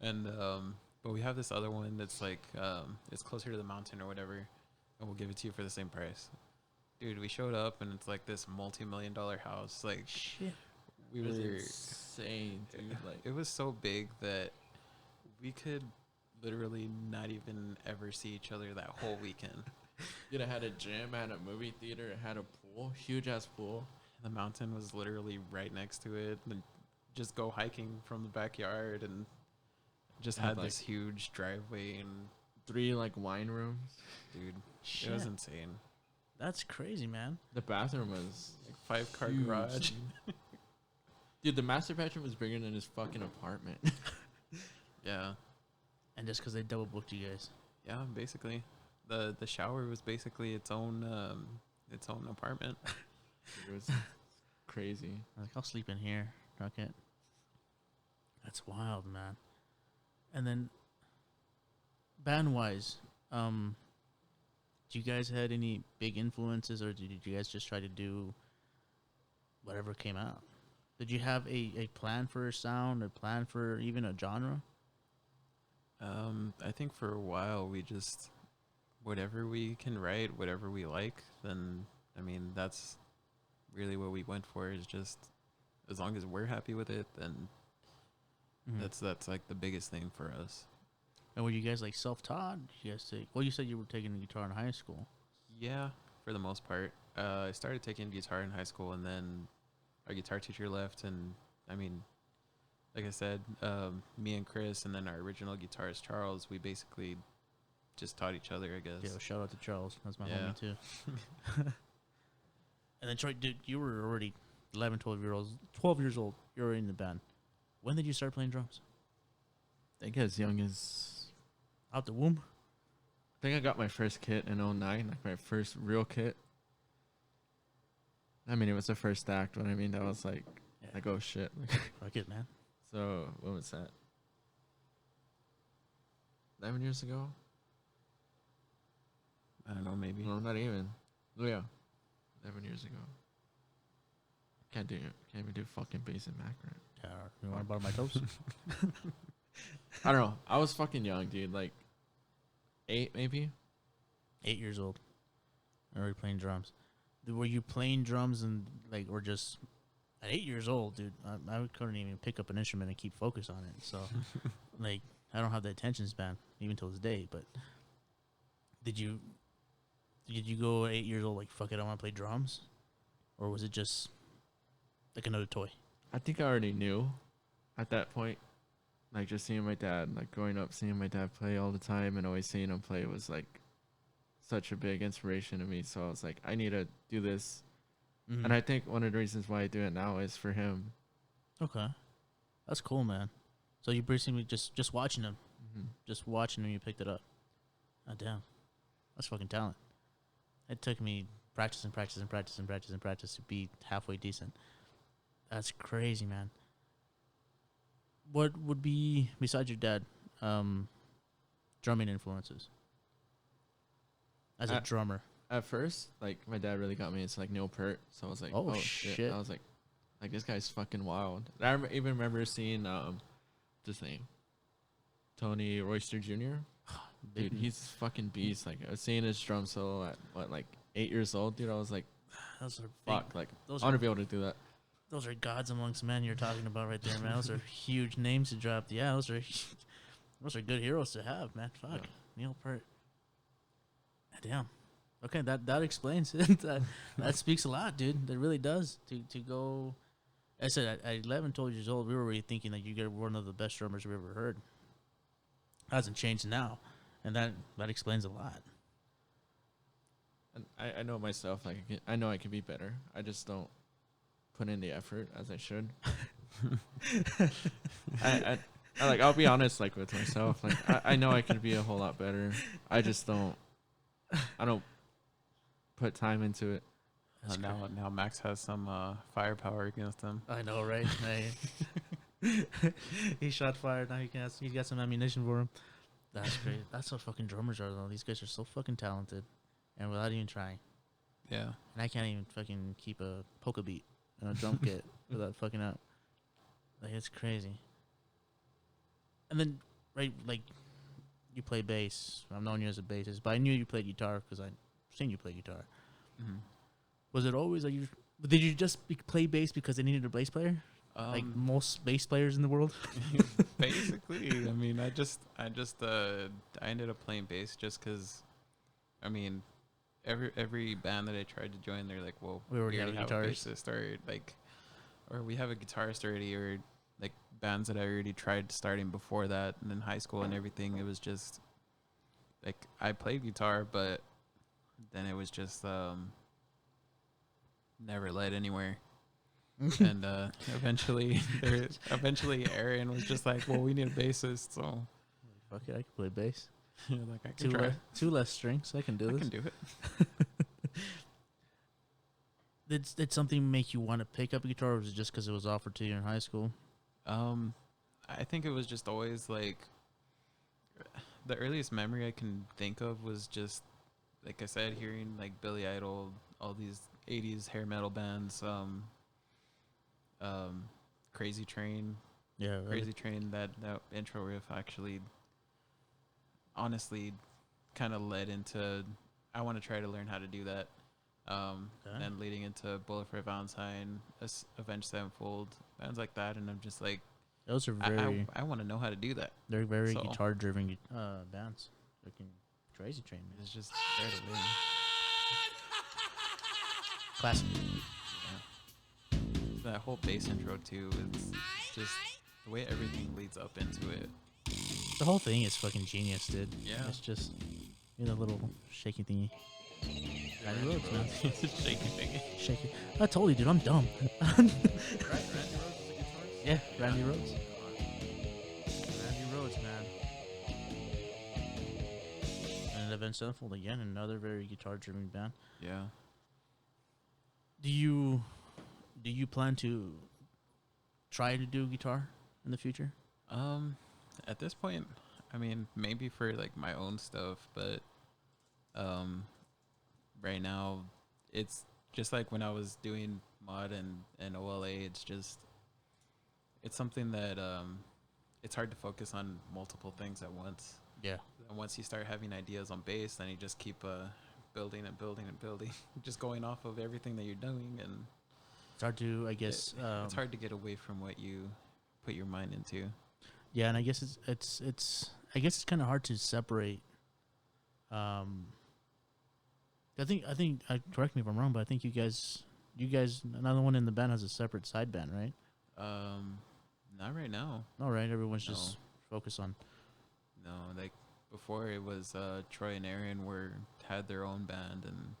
and but we have this other one that's like it's closer to the mountain or whatever, and we'll give it to you for the same price. Dude, we showed up and it's like this multi-million-dollar house. Like Shit. we It was were insane, dude. Like it was so big that we could literally not even ever see each other that whole weekend. it had a gym, it had a movie theater, it had a pool, huge ass pool. The mountain was literally right next to it. And just go hiking from the backyard and just Had, had like, this huge driveway and 3 like wine rooms. dude, Shit. it was insane. That's crazy, man. The bathroom was Like 5-car huge. garage. Dude, the master bedroom was bigger than his fucking apartment. Yeah. And just because they double booked you guys. Yeah, basically. The shower was basically its own apartment. It was crazy. I'm like, I'll sleep in here. Okay. That's wild, man. And then, band-wise, do you guys had any big influences, or did you guys just try to do whatever came out? Did you have a plan for a sound, a plan for even a genre? I think for a while we just whatever we can write, whatever we like, then I mean that's really what we went for, is just as long as we're happy with it, then Mhm. that's like the biggest thing for us. And were you guys like self-taught? Did you guys take? Well, you said you were taking the guitar in high school. Yeah, for the most part. I started taking guitar in high school, and then our guitar teacher left, and I mean, like I said, me and Chris, and then our original guitarist Charles, we basically just taught each other, I guess. Yeah, well, shout out to Charles. That's my Yeah. homie too. And then Troy, dude, you were already 11, 12 years old. You were already in the band. When did you start playing drums? I think as young as Out the womb? I think I got my first kit in '09, like my first real kit. I mean, it was the first act, but I mean, that was like, Yeah. like oh shit. Fuck it, man. So, what was that? 11 years ago? I don't know, maybe. No, not even. Oh, yeah. 11 years ago. Can't even do fucking basic mac right. Yeah, you want to borrow my toes? I don't know. I was fucking young, dude. Like 8 maybe. 8 years old. Already playing drums. Were you playing drums and like, or just at 8 years old, dude? I couldn't even pick up an instrument and keep focus on it. So, like, I don't have the attention span even till this day. But did you go at 8 years old like, fuck it, I want to play drums, or was it just like another toy? I think I already knew at that point. Like just seeing my dad, like growing up, seeing my dad play all the time and always seeing him play was like such a big inspiration to me. So I was like, I need to do this. Mhm. And I think one of the reasons why I do it now is for him. Okay, that's cool, man. So you basically just watching him, Mm-hmm. just watching him, you picked it up. Oh damn, that's fucking talent. It took me practice to be halfway decent. That's crazy, man. What would be, besides your dad, drumming influences as a drummer? At first, like my dad really got me into like Neil Peart, so I was like, Oh, oh, shit. shit. I was like this guy's fucking wild. I even remember seeing this name, Tony Royster Jr. Dude, he's fucking beast. Like I was seeing his drum solo at what, like 8 years old, dude. I was like, those are big, fuck, like those I want are to be able to do that. those are gods amongst men you're talking about right there, man. Those are huge names to drop. Yeah, those are good heroes to have, man. Fuck, Neil Peart. Damn. Okay, that explains it. that speaks a lot, dude. That really does. To go, I said at 11, 12 years old, we were already thinking that you get one of the best drummers we ever heard. Hasn't changed now, and that explains a lot. And I know myself. Like I know I can be better. I just don't put in the effort as I should. I like I'll be honest like with myself. Like I know I could be a whole lot better. I just don't. I don't put time into it. Now Max has some firepower against him. I know, right? He shot fire. Now he's got some ammunition for him. That's great. That's what fucking drummers are, though. These guys are so fucking talented, and without even trying. Yeah. And I can't even fucking keep a polka beat and a drum kit without fucking up. Like, it's crazy. And then, right, like, you play bass. I've known you as a bassist, but I knew you played guitar because I've seen you play guitar. Mm-hmm. Was it always like you? Did you just play bass because they needed a bass player? Like most bass players in the world? Basically, I mean, I ended up playing bass just because, I mean, every band that I tried to join, they're like, well, we already have a guitarist, bassist, or we have a guitarist already, or like bands that I already tried starting before that, and in high school and everything, it was just like I played guitar, but then it was just never led anywhere. And eventually Aaron was just like, well, we need a bassist, so fuck it, I can play bass. like I can try. Two less strings, I can do this. I can do it. Did something make you want to pick up a guitar, or was it just because it was offered to you in high school? I think it was just always like the earliest memory I can think of was just, like I said, hearing like Billy Idol, all these 80s hair metal bands, Crazy Train. Yeah, right. Crazy Train, that intro riff actually honestly kind of led into I want to try to learn how to do that. And leading into Bullet for Valentine, Avenged Sevenfold, bands like that, and I'm just like, those are very. I want to know how to do that. They're very guitar-driven bands. Freaking Crazy Train. It's just there to win. Classic. Yeah. That whole bass intro too is just the way everything leads up into it. The whole thing is fucking genius, dude. Yeah. It's just a little shaky thingy. Randy Rhoads, man. Shaky thingy. Shake it. I told you, dude. I'm dumb. Randy Rhoads is a guitarist? Yeah, Randy Rhoads. Randy Rhoads, man. And Avenged Sevenfold again, another very guitar-driven band. Yeah. Do you plan to try to do guitar in the future? At this point, I mean, maybe for like my own stuff, but right now it's just like when I was doing mod and OLA, it's something that it's hard to focus on multiple things at once. Yeah. And once you start having ideas on bass, then you just keep building and building and building, just going off of everything that you're doing, and it's hard to, I guess. It's hard to get away from what you put your mind into. Yeah, and I guess it's I guess it's kind of hard to separate. I think correct me if I'm wrong, but I think you guys, another one in the band has a separate side band, right? Not right now. No, right. Everyone's just focused on. No, like before it was Troy and Aaron had their own band, and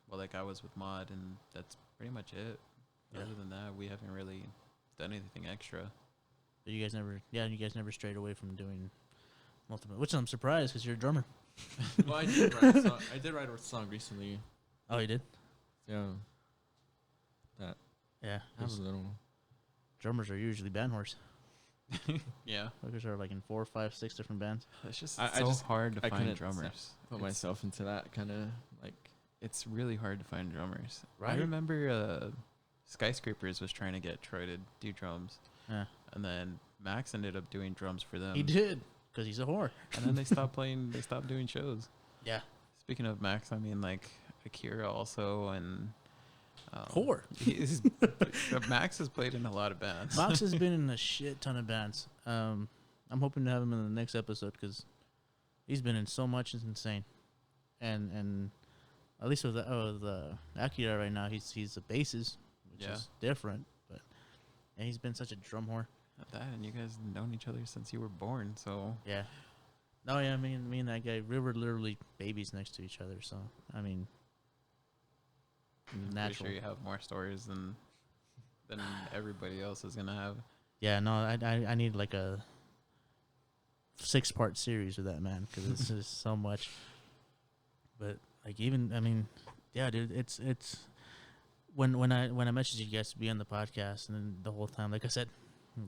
well, like I was with Mod, and that's pretty much it. Yeah. Other than that, we haven't really done anything extra. But you guys never strayed away from doing multiple, which I'm surprised because you're a drummer. Well, I did write a song. I did write a song recently. Oh, you did? Yeah. That. Yeah. I was a little. Drummers are usually band horse. Yeah. Hookers are like in 4, 5, 6 different bands. It's just I so just hard to find couldn't drummers. Put myself into that kind of like. It's really hard to find drummers. Right. I remember Skyscrapers was trying to get Troy to do drums. Yeah. And then Max ended up doing drums for them. He did, because he's a whore. And then they stopped playing. They stopped doing shows. Yeah. Speaking of Max, I mean, like Akira also, and whore. Max has played in a lot of bands. Max has been in a shit ton of bands. I'm hoping to have him in the next episode because he's been in so much. It's insane. And at least with the Akira right now, he's a bassist, which is different. And he's been such a drum whore. Not that, and you guys have known each other since you were born, so yeah. No, yeah, me and that guy, we were literally babies next to each other. So I mean, I'm natural. pretty sure you have more stories than than everybody else is gonna have. Yeah, no, I need like a 6-part series with that, man, because it's just so much. But like even, I mean, yeah, dude, it's when I messaged you guys to be on the podcast, and then the whole time, like I said,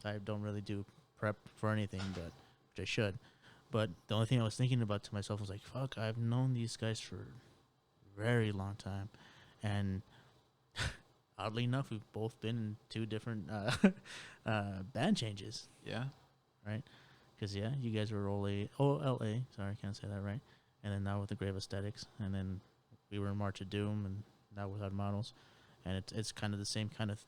I don't really do prep for anything, but which I should. But the only thing I was thinking about to myself was like, fuck, I've known these guys for a very long time, and oddly enough, we've both been in 2 different band changes. Yeah. Right? Because, yeah, you guys were OLA. Sorry, I can't say that right. And then now with the Grave Aesthetics. And then we were in March of Doom, and now with our models. And it's kind of the same kind of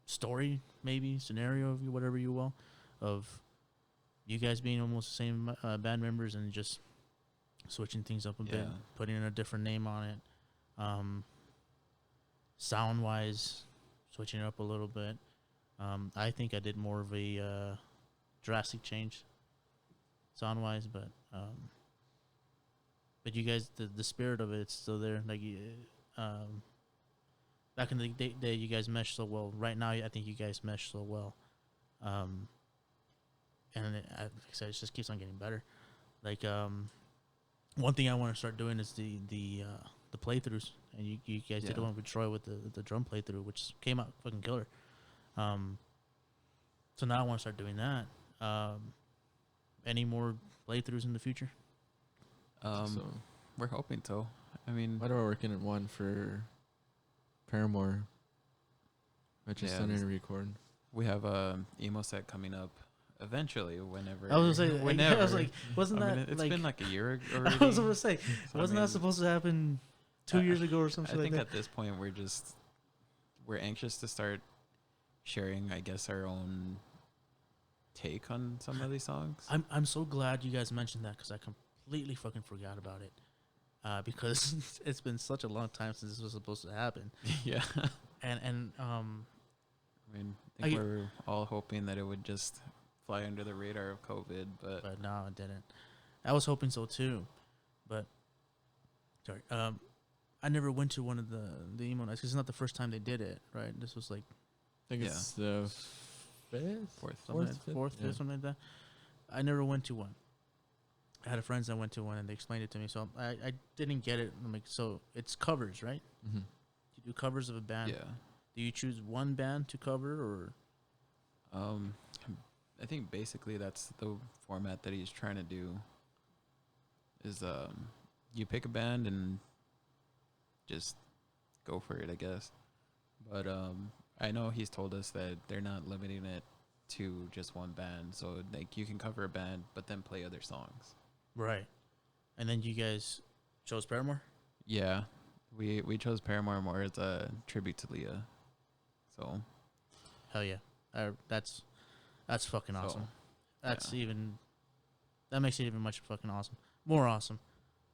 story, maybe, scenario, whatever you will, of you guys being almost the same band members and just switching things up a bit, putting in a different name on it. Sound-wise, switching it up a little bit. I think I did more of a drastic change sound-wise, but you guys, the spirit of it's still there. Like, back in the day, you guys meshed so well. Right now, I think you guys mesh so well. And like I said, it just keeps on getting better. Like, one thing I want to start doing is the playthroughs, and you guys did one with Troy with the drum playthrough, which came out fucking killer. So now I want to start doing that. Any more playthroughs in the future? So We're hoping to. I mean, why are we working on one for Paramore? I just started to record. We have a emo set coming up eventually. Whenever I was gonna say, whenever. I was like, wasn't that it's like been like a year already? I was gonna say, So, wasn't that supposed to happen 2 years ago or something I like think that? at this point we're anxious to start sharing, I guess, our own take on some of these songs. I'm so glad you guys mentioned that, because I completely fucking forgot about it. Because it's been such a long time since this was supposed to happen. Yeah. And I mean, I think we're all hoping that it would just fly under the radar of COVID, but no, it didn't. I was hoping so too, but sorry. I never went to one of the emo nights, because it's not the first time they did it, right? This was like, I think it's the fourth, fifth, something like that. I never went to one. I had friends that went to one, and they explained it to me, so I didn't get it. I'm like, so it's covers, right? Mm-hmm. You do covers of a band. Yeah. Do you choose one band to cover, or? I think basically that's the format that he's trying to do. Is you pick a band and just go for it, I guess. But I know he's told us that they're not limiting it to just one band, so like you can cover a band but then play other songs. Right. And then you guys chose Paramore? Yeah. We chose Paramore more as a tribute to Leah. So hell yeah. That's fucking awesome. So, that makes it even much fucking awesome. More awesome.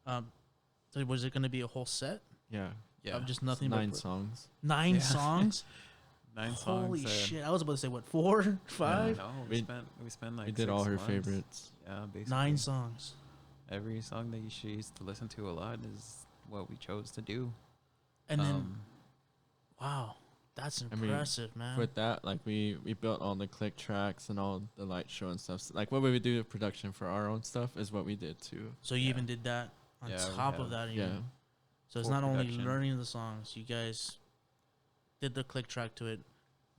So was it going to be a whole set? Yeah. Yeah. Of just nothing 9 but songs. 9 songs? 9 songs. Holy shit. I was about to say, what, 4? 5? No, we spent like we did 6 all her months. favorites. Yeah, basically. 9 songs. Every song that she used to listen to a lot is what we chose to do. And then, wow, that's impressive, man. With that, like we built all the click tracks and all the light show and stuff. So, like what we would do with production for our own stuff is what we did too. So you even did that on top of that. Yeah. So it's Full not only production. learning the songs, you guys did the click track to it,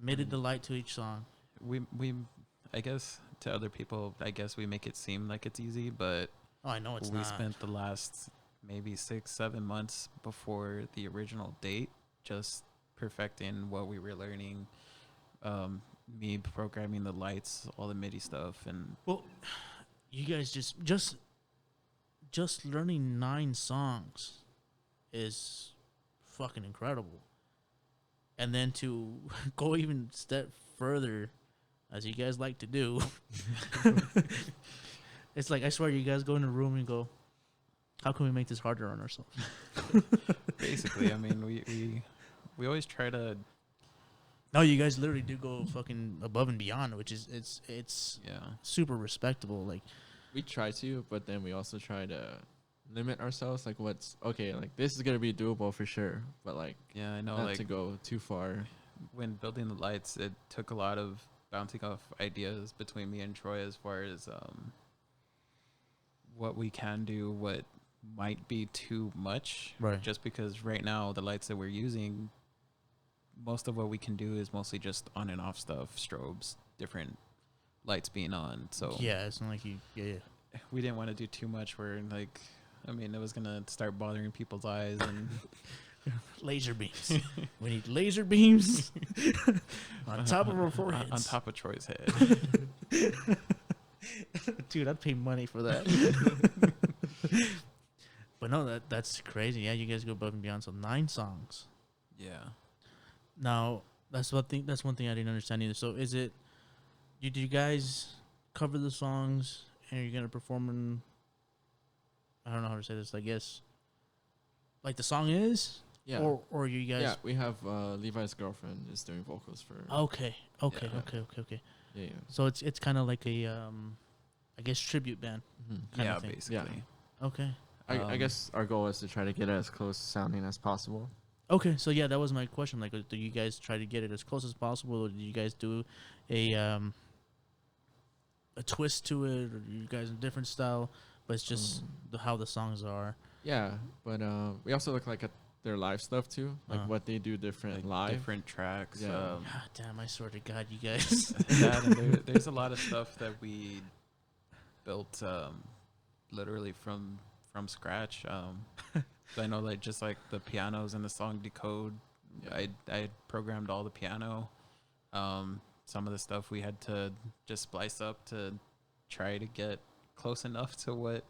made it the light to each song. We I guess to other people, I guess we make it seem like it's easy, but Oh, I know it's we not. spent the last maybe 6-7 months before the original date just perfecting what we were learning. Me programming the lights, all the MIDI stuff, and Well, you guys just learning 9 songs is fucking incredible. And then to go even step further, as you guys like to do, it's like, I swear, you guys go in a room and go, how can we make this harder on ourselves? basically, I mean, we always try to. No, you guys literally do go fucking above and beyond, which is it's Yeah. super respectable. Like, We try to, but then we also try to limit ourselves. Like what's okay. Like this is gonna be doable for sure, but like Yeah, I know. not Like to go too far. when building the lights, it took a lot of bouncing off ideas between me and Troy as far as what we can do, what might be too much. Right. Just because right now the lights that we're using, most of what we can do is mostly just on and off stuff, strobes, different lights being on. So Yeah, it's not like you. Yeah. we didn't want to do too much where like, I mean, it was gonna start bothering people's eyes and Laser beams. We need laser beams on top of our foreheads. on top of Troy's head. Dude, I'd pay money for that. But no, that's crazy. Yeah, you guys go above and beyond. So 9 songs. Yeah. Now that's one thing I didn't understand either. So is it? Do you guys cover the songs and you're gonna perform in? I don't know how to say this. I guess. Like the song is. Yeah. Or you guys. Yeah, we have Levi's girlfriend is doing vocals for. Okay. Yeah. Okay. Yeah. So it's kind of like a I guess tribute band. Mm-hmm. Kind Yeah, of thing. basically. Okay. I guess our goal is to try to get it as close sounding as possible. Okay, so yeah, that was my question. Like, do you guys try to get it as close as possible, or do you guys do a twist to it, or do you guys a different style? But it's just how the songs are. Yeah, but we also look like at their live stuff too, like what they do different Like live. different tracks. Yeah. God damn! I swear to God, you guys. That and there's a lot of stuff that we built literally from scratch. So I know like just like the pianos and the song Decode, I had programmed all the piano. Some of the stuff we had to just splice up to try to get close enough to what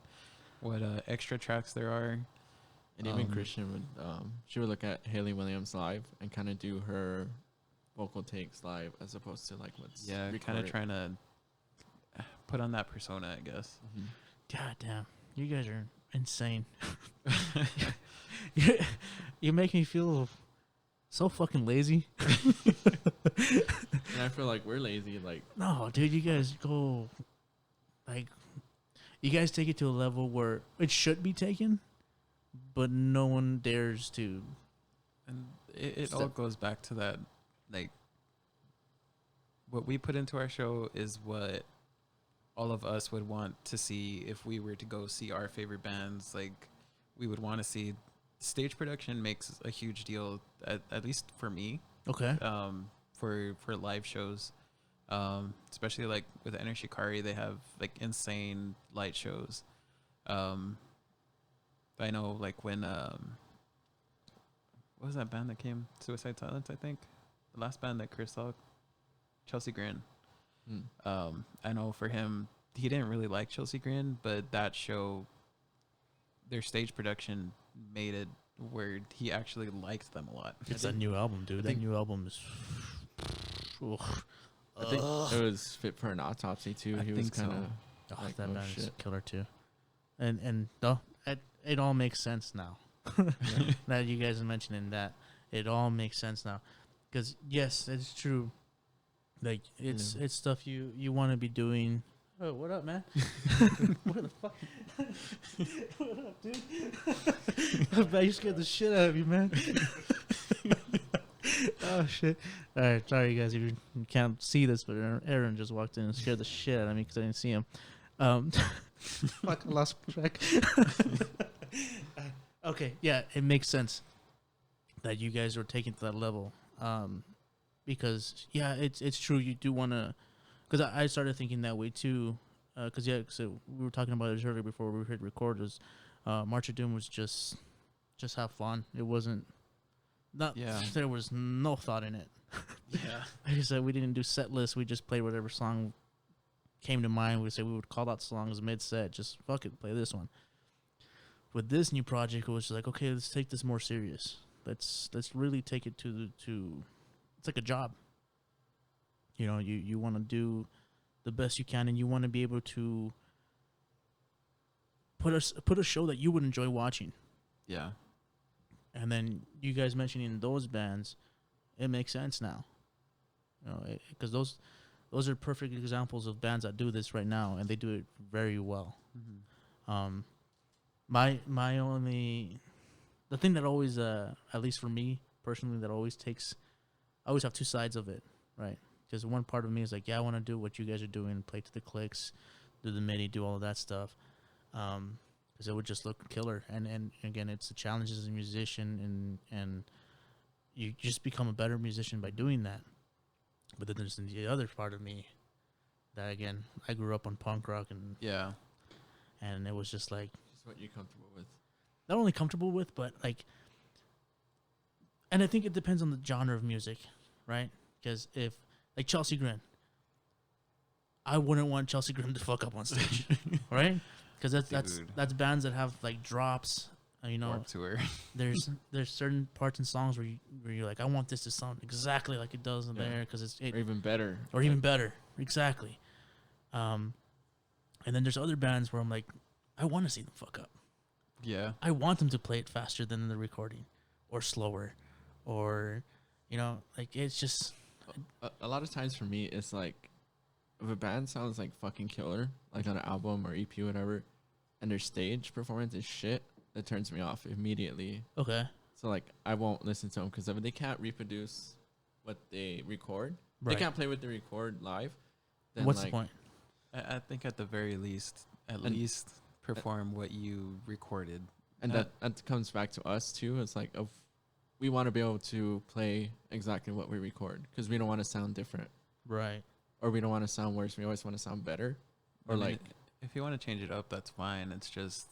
extra tracks there are. And even Christian would she would look at Haley Williams live and kind of do her vocal takes live as opposed to like what's kind of trying to put on that persona, I guess. Mm-hmm. God damn, you guys are insane. You make me feel so fucking lazy. And I feel like we're lazy. Like No, dude, you guys go like you guys take it to a level where it should be taken, but no one dares to. And it all goes back to that, like, what we put into our show is what all of us would want to see if we were to go see our favorite bands. Like, we would want to see stage production makes a huge deal, at least for me. Okay. For live shows, especially like with Enter Shikari, they have like insane light shows. I know like when what was that band that came? Suicide Silence, I think. The last band that Chris saw, Chelsea Grin. I know for him, he didn't really like Chelsea Grin, but that show, their stage production made it where he actually liked them a lot. It's a new album, dude. That new album is. I think it was Fit for an Autopsy too. He was kind of like, that oh, band is shit. killer too. And it all makes sense now. Now you guys are mentioning that, it all makes sense now. Because yes, it's true. Like it's stuff you want to be doing. Oh, what up, man? What the fuck? What up, dude? Man, you scared the shit out of you, man. Oh shit! All right, sorry guys if you can't see this, but Aaron just walked in and scared the shit out of me because I didn't see him. Fuck, I lost track. Okay, yeah, it makes sense that you guys are taking to that level, because yeah, it's true. You do want to, because I started thinking that way too, because we were talking about it earlier before we hit record. Was March of Doom was just have fun. It wasn't. There was no thought in it. Yeah. Like I said, we didn't do set lists. We just played whatever song came to mind. We would call out songs mid-set. Just fuck it, play this one. With this new project, it was just like, okay, let's take this more serious. Let's really take it to it's like a job. You know, you want to do the best you can, and you want to be able to put a show that you would enjoy watching. Yeah. And then you guys mentioning those bands, it makes sense now. You know, because those are perfect examples of bands that do this right now, and they do it very well. Mm-hmm. My only, the thing that always, at least for me personally, that always takes, I always have two sides of it, right? Because one part of me is like, yeah, I want to do what you guys are doing, play to the clicks, do the MIDI, do all of that stuff, because it would just look killer. And again, it's the challenges as a musician, and you just become a better musician by doing that. But then there's the other part of me that, again, I grew up on punk rock, and it was just like, Just what you're comfortable with. not only comfortable with, but like, and I think it depends on the genre of music, right? Because if, like, Chelsea Grin, I wouldn't want Chelsea Grin to fuck up on stage, right? Because that's bands that have like drops, you know. Warped Tour. There's certain parts in songs where you're like, I want this to sound exactly like it does in there, because or even better, exactly. And then there's other bands where I'm like, I want to see them fuck up. Yeah. I want them to play it faster than the recording, or slower, or, you know, like, it's just. A lot of times for me, it's like, if a band sounds like fucking killer, like on an album or EP or whatever, and their stage performance is shit, that turns me off immediately. Okay. So like, I won't listen to them, because if they can't reproduce what they record, Right. they can't play what they record live. Then What's like, the point? I think at the very least, perform what you recorded. And that comes back to us too. It's like, we want to be able to play exactly what we record, because we don't want to sound different, Right. or we don't want to sound worse. We always want to sound better, or I mean, like, if you want to change it up, that's fine. It's just,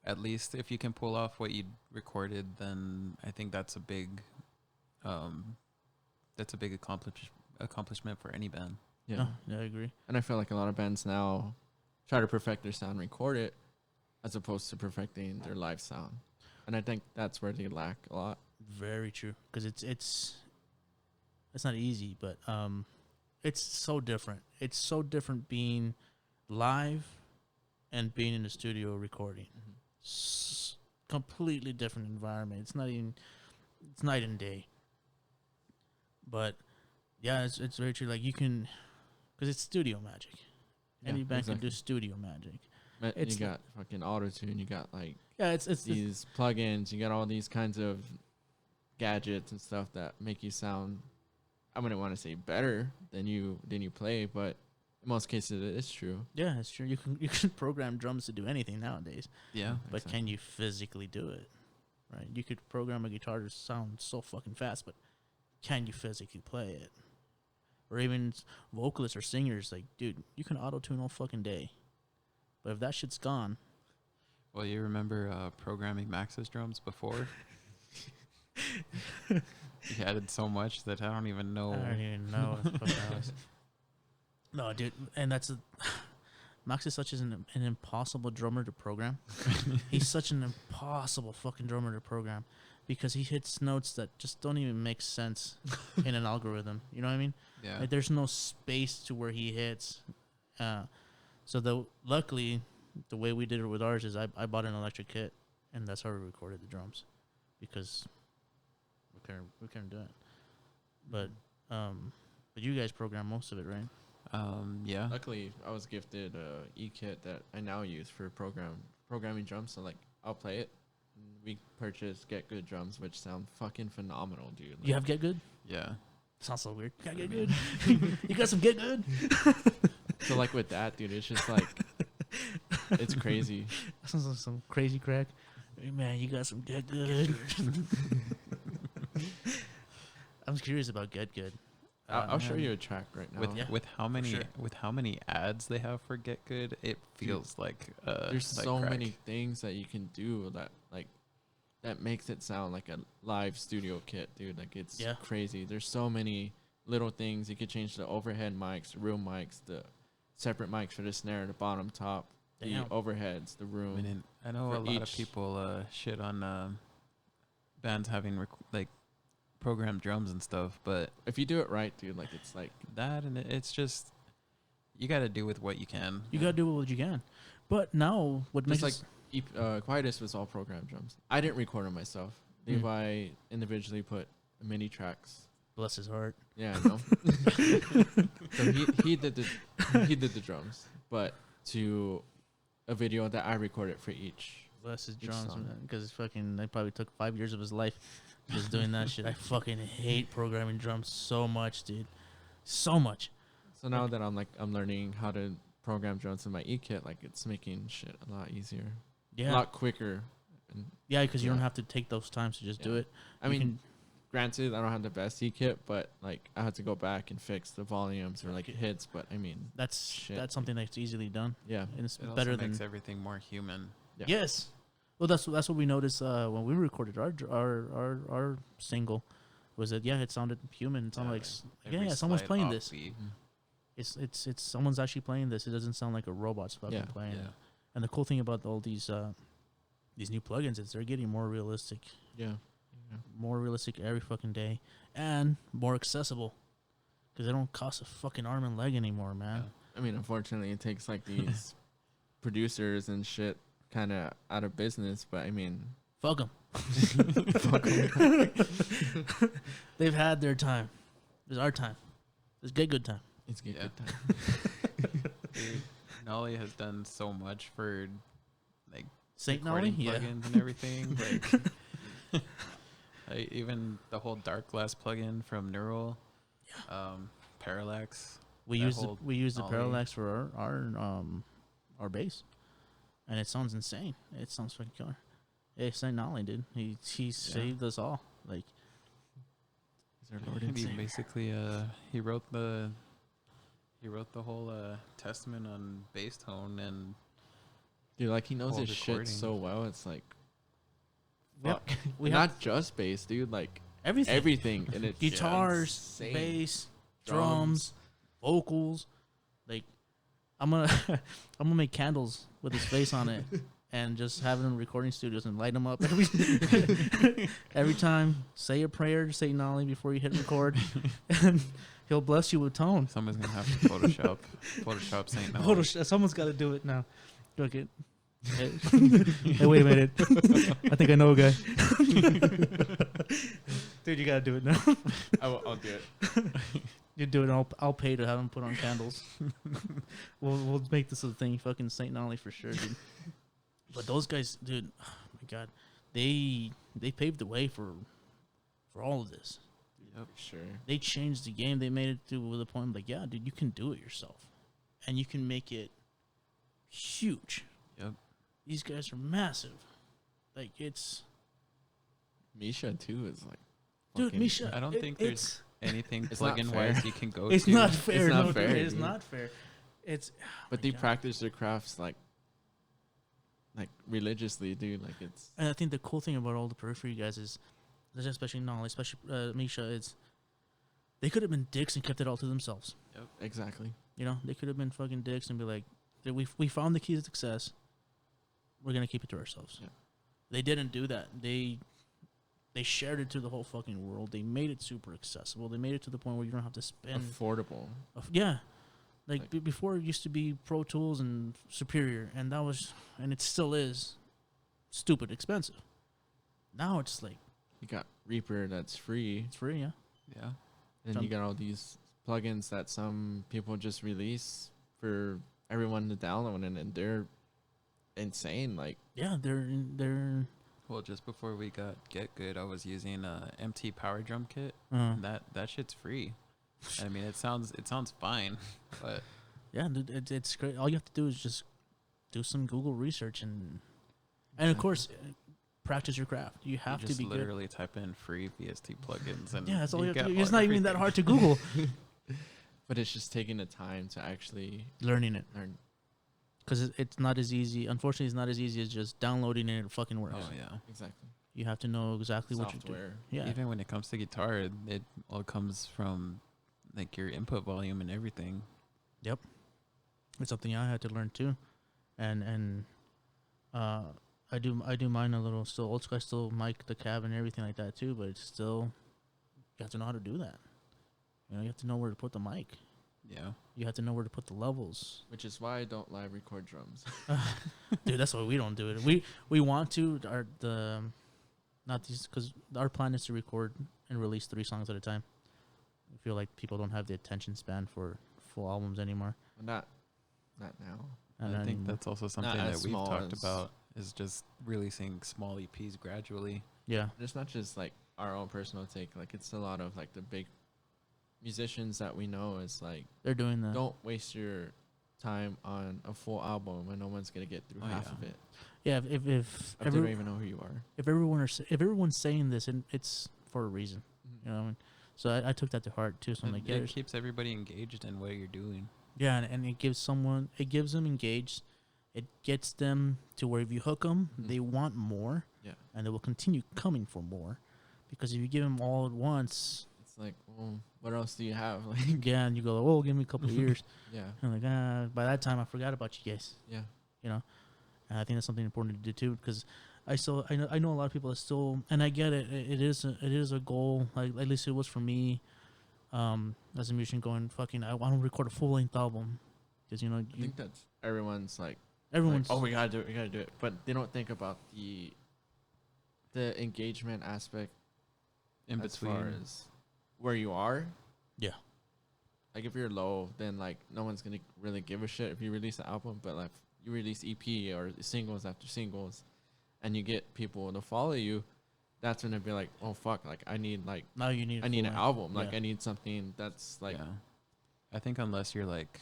at least if you can pull off what you recorded, then I think that's a big accomplishment for any band. yeah. No, yeah, I agree. And I feel like a lot of bands now try to perfect their sound, record it, as opposed to perfecting their live sound. And I think that's where they lack a lot. Very true. Because it's not easy, but it's so different. It's so different being live and being in the studio recording. Completely different environment. It's night and day. But yeah, it's very true. Like, you can, because it's studio magic. Any band can do studio magic. You got fucking auto-tune, you got like it's these plugins, you got all these kinds of gadgets and stuff that make you sound, I wouldn't want to say better than you play, but in most cases it is true. Yeah, it's true. You can program drums to do anything nowadays. Yeah. But Exactly. can you physically do it? Right? You could program a guitar to sound so fucking fast, but can you physically play it? Or even vocalists or singers, like, dude, you can auto-tune all fucking day. But if that shit's gone... Well, you remember programming Max's drums before? He added so much that I don't even know. I don't even know what the fuck that was. No, dude, and Max is such an impossible drummer to program. He's such an impossible fucking drummer to program, because he hits notes that just don't even make sense in an algorithm. You know what I mean? Yeah. Like, there's no space to where he hits. So luckily, the way we did it with ours is I bought an electric kit, and that's how we recorded the drums, because we couldn't do it. But you guys program most of it, right? Yeah. Luckily, I was gifted a e-kit that I now use for programming drums. So like, I'll play it. We purchased Get Good drums, which sound fucking phenomenal, dude. Like, You have Get Good? Yeah. Sounds so weird. Got Get Good. You got some Get Good? so like with that, dude, it's just like, it's crazy. Sounds like some crazy crack. Hey, man, you got some Get Good. I'm curious about Get Good. I'll show you a track right now. With how many sure. with how many ads they have for Get Good, it feels like there's like so crack. many things that you can do that makes it sound like a live studio kit, dude. Like, it's crazy. There's so many little things. You could change the overhead mics, the room mics, the separate mics for the snare, the bottom, top, Damn. the overheads, the room. I know a lot of people shit on bands having programmed drums and stuff, but if you do it right, dude, like, it's like that, and it's just, you got to do with what you can. You got to do what you can. But now, what makes just like Quietus was all programmed drums. I didn't record them myself. Levi individually put MIDI tracks. Bless his heart. Yeah, I know. So he did the drums, but to a video that I recorded for each Bless his Each drums, song. man. Because fucking, they probably took 5 years of his life just doing that shit. I fucking hate programming drums so much, dude. So much. So now that I'm learning how to program drums in my E-kit, like it's making shit a lot easier, Yeah. a lot quicker. And Yeah, because you don't Yeah. have to take those times to just do Yeah. it. I You mean, can- granted, I don't have the best E-kit, but like I had to go back and fix the volumes or like hits. But I mean, that's Shit, that's something that's easily done. yeah, And it's It also better makes than everything more human. yeah. yes. Well, that's what we noticed when we recorded our single, was that it sounded human. It sounded like Every someone's slight playing this. offbeat. It's someone's actually playing this. It doesn't sound like a robot's fucking Yeah. playing it. Yeah. And the cool thing about all these new plugins is they're getting more realistic, Yeah. every fucking day, and more accessible because they don't cost a fucking arm and leg anymore, man. Yeah. I mean, unfortunately, it takes like these producers and shit kind of out of business. But I mean, Fuck them. They've had their time. It's our time. It's good time. it's good, Yeah. good time. Dude, Nolly has done so much for like Saint Nolly, recording plugins and everything. Like, even the whole Dark Glass plugin from Neural, Parallax. We That use whole the Nolly. parallax for our bass, and it sounds insane. It sounds fucking killer. Hey, Saint Nolly, dude. He saved us all. Like, He's our Lord and He Savior. basically he wrote the whole testament on bass tone and Dude, like he knows whole his shit recording. so well. It's like yep. fuck. We Not have just bass, dude. Like everything. everything. And it's Guitars, insane. bass, drums, vocals. Like, I'm gonna make candles with his face on it, and just have it in recording studios and light them up every time. Say a prayer to Saint Nolly before you hit record, and he'll bless you with tone. someone's gonna have to Photoshop Saint Nolly. Someone's got to do it now. Okay. Hey, wait a minute. I think I know a guy. Dude, you gotta do it now. I'll do it. You do it. I'll pay to have him put on candles. We'll make this a thing. Fucking Saint Nolly for sure, dude. But those guys, dude, oh my god, they paved the way for all of this. Yep. Sure. They changed the game. They made it to the point like, yeah, dude, you can do it yourself, and you can make it huge. Yep. These guys are massive. Like, it's Misha too is like. dude, fucking- Misha. I don't think there's anything It's not plugin fair. wise you can go It's to. not fair. not no, fair, dude, it's dude. not fair. It's. But my they God. practice their crafts like religiously, dude. Like it's. And I think the cool thing about all the periphery guys is, especially Nolly, especially Misha, is they could have been dicks and kept it all to themselves. Exactly. You know, they could have been fucking dicks and be like, we found the key to success. We're gonna keep it to ourselves. Yeah. They didn't do that. They shared it to the whole fucking world. They made it super accessible. They made it to the point where you don't have to spend. Affordable. Yeah, like before it used to be Pro Tools and Superior, and it still is stupid expensive. Now it's like You got Reaper that's free, it's free, yeah. Yeah. and you got all these plugins that some people just release for everyone to download, and they're insane. Like Yeah, they're Well, just before we got Get Good, I was using a MT Power Drum Kit. And that shit's free. I mean, it sounds fine, but yeah, dude, it's great. All you have to do is just do some Google research and of course practice your craft. You have you to just be good. literally type in free VST plugins and Yeah, that's all you have get to do. It's not even that everything. hard to Google. but it's just taking the time to actually Learning it, learn. because it's not as easy. Unfortunately, it's not as easy as just downloading it and it fucking works. Oh yeah. Exactly. You have to know exactly what you're doing. Software. Yeah, Even when it comes to guitar, it all comes from like your input volume and everything. it's something I had to learn too, and I do mine a little still old school. I still mic the cab and everything like that too, but it's still you have to know how to do that. You know, you have to know where to put the mic. Yeah. You have to know where to put the levels. Which is why I don't live record drums. Dude, that's why we don't do it. We want to not these because our plan is to record and release 3 songs at a time. I feel like people don't have the attention span for full albums anymore. Not now. I think that's also something that as we've small talked as- about is just releasing small EPs gradually. Yeah. It's not just like our own personal take. Like it's a lot of like the big musicians that we know. It's like They're doing that. don't waste your time on a full album and no one's gonna get through half of it. Yeah, if If they don't even know who you are. if everyone's saying this, and it's for a reason, you know what I mean? So I took that to heart too. So I'm like, It keeps everybody engaged in what you're doing. yeah, and it gives them engaged. It gets them to where if you hook them, they want more. Yeah. And they will continue coming for more, because if you give them all at once, It's like, well, what else do you have? Like, yeah, and you go, oh, give me a couple of years. yeah, And like, by that time, I forgot about you guys. yeah. You know, and I think that's something important to do too, because I know a lot of people that still, and I get it. It is a goal. Like at least it was for me, as a musician, going fucking. I want to record a full length album, because you know I think that's everyone's like, everyone's. oh, we gotta do it. But they don't think about the engagement aspect In as between. far as where you are. Yeah. Like if you're low, then like no one's gonna really give a shit if you release an album. But like you release EP or singles after singles, and you get people to follow you, that's when it'd be like, oh fuck, like I need like Now you need. I need an full album. length. Like I need something that's like, Yeah. I think unless you're like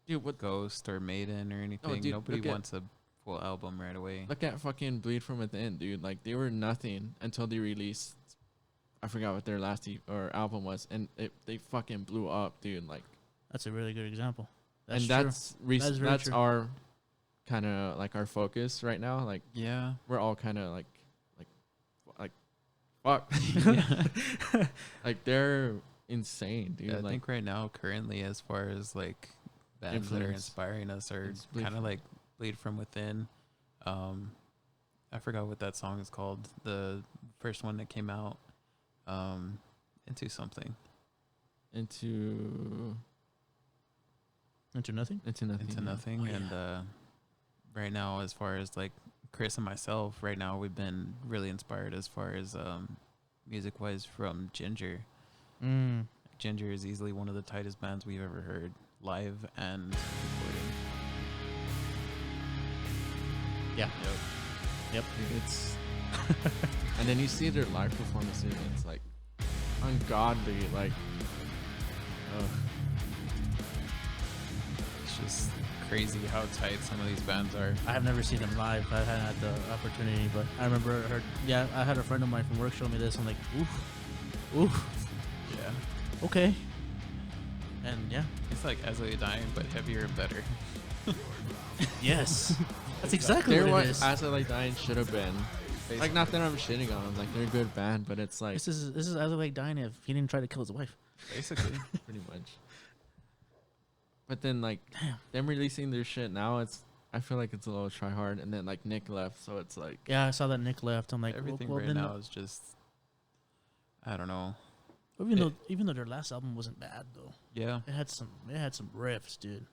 dude, what? Ghost or Maiden or anything, dude, nobody look at- wants a full album right away. Look at fucking Bleed From Within, dude. Like they were nothing until they released. I forgot what their last or album was, and they fucking blew up, dude. Like, That's a really good example. That's and true. that's That is very that's true. our kind of like our focus right now. Like Yeah. we're all kind of like fuck. Like they're insane, dude. Yeah, I like think right now, currently, as far as like bands that are Influence. inspiring us, are It's Bleed kind of From- like Bleed From Within. I forgot what that song is called. The first one that came out, Into Something. into nothing. nothing. Into yeah. Nothing. Oh, yeah. And right now, as far as like Chris and myself, right now we've been really inspired as far as music wise from Ginger. Ginger is easily one of the tightest bands we've ever heard, live and recording. Yeah. Yep. Dude, it's and then you see their live performances, and it's like ungodly. Like, ugh. It's just crazy how tight some of these bands are. I have never seen them live. I haven't had the opportunity, but I remember I had a friend of mine from work show me this. I'm like, oof, Yeah. okay. And yeah, It's like As I Dying, but heavier and better. yes, that's exactly They're what what it is. As I Like Dying should have been. Like, not that I'm shitting on them. Like, they're a good band, but it's like This is as I like dying if he didn't try to kill his wife. Basically. pretty much. But then, like, Damn. them releasing their shit now, I feel like it's a little try hard. And then, like, Nick left, so it's like, Yeah, I saw that Nick left. I'm like, Everything well, right then, now is just, I don't know. even though their last album wasn't bad though, Yeah. it had some riffs, dude.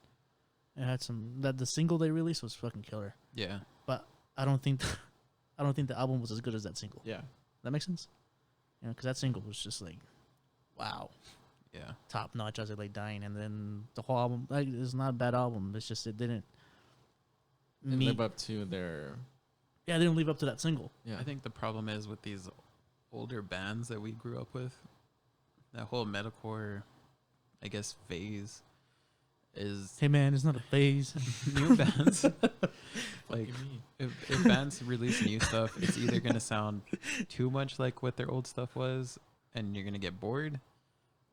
It had some the single they released was fucking killer. Yeah. But I don't think the album was as good as that single. yeah. That makes sense. You know, because that single was just like, wow, Yeah. top notch as I lay dying, and then the whole album, like, it's not a bad album. It's just it didn't And meet. live up to their, Yeah, they didn't live up to that single. yeah. I think the problem is with these older bands that we grew up with, that whole metalcore, I guess, phase is Hey man, it's not a phase. new bands. What Like, do you mean? if bands release new stuff, it's either going to sound too much like what their old stuff was and you're going to get bored,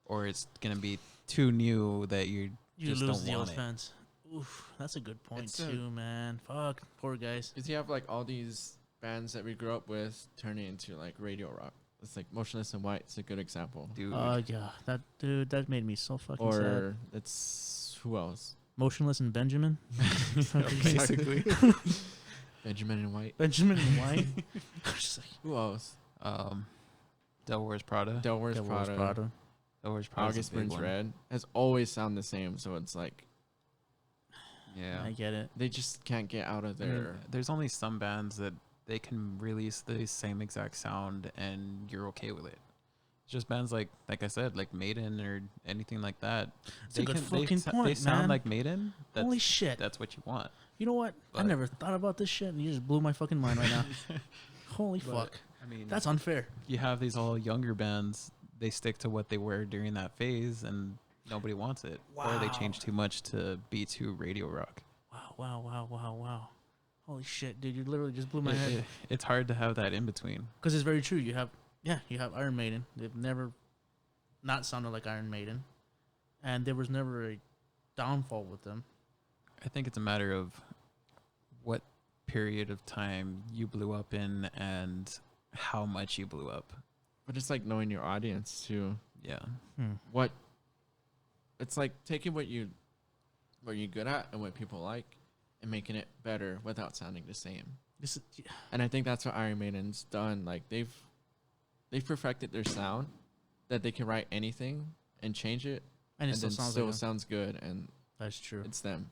or it's going to be too new that you just lose don't the old want it. fans. Oof, that's a good point It's a- too, man. Fuck, poor guys. Because you have, like, all these bands that we grew up with turning into, like, radio rock. It's like Motionless in White. It's a good example. Dude, Yeah, that made me so fucking sad. Or it's who else? Motionless and Benjamin. basically. Benjamin and White. Benjamin and White. Just like, Who else? Devil Wears Prada. Del Wears Devil Wears Prada. Prada. Devil Wears Prada. August Burns Red has always sound the same, so it's like Yeah. I get it. they just can't get out of I mean, their. there's only some bands that they can release the same exact sound and you're okay with it. It's just bands like I said, like Maiden or anything like that. That's a good fucking they point, sound man. like Maiden. That's, Holy shit. That's what you want. You know what? I But- never thought about this shit, and you just blew my fucking mind right now. Holy But, fuck. I mean, That's unfair. you have these all younger bands. They stick to what they were during that phase, and nobody wants it. Or they Wow. change too much to be too radio rock. Wow. Holy shit, dude. You literally just blew my head. It's hard to have that in between. Because it's very true. You have Iron Maiden. They've never not sounded like Iron Maiden. And there was never a downfall with them. I think it's a matter of what period of time you blew up in and how much you blew up. But it's like knowing your audience too. Yeah. What it's like taking what you're good at and what people like and making it better without sounding the same. This is, And I think that's what Iron Maiden's done. Like they've perfected their sound that they can write anything and change it and it then still sounds sounds good, and that's true. it's them.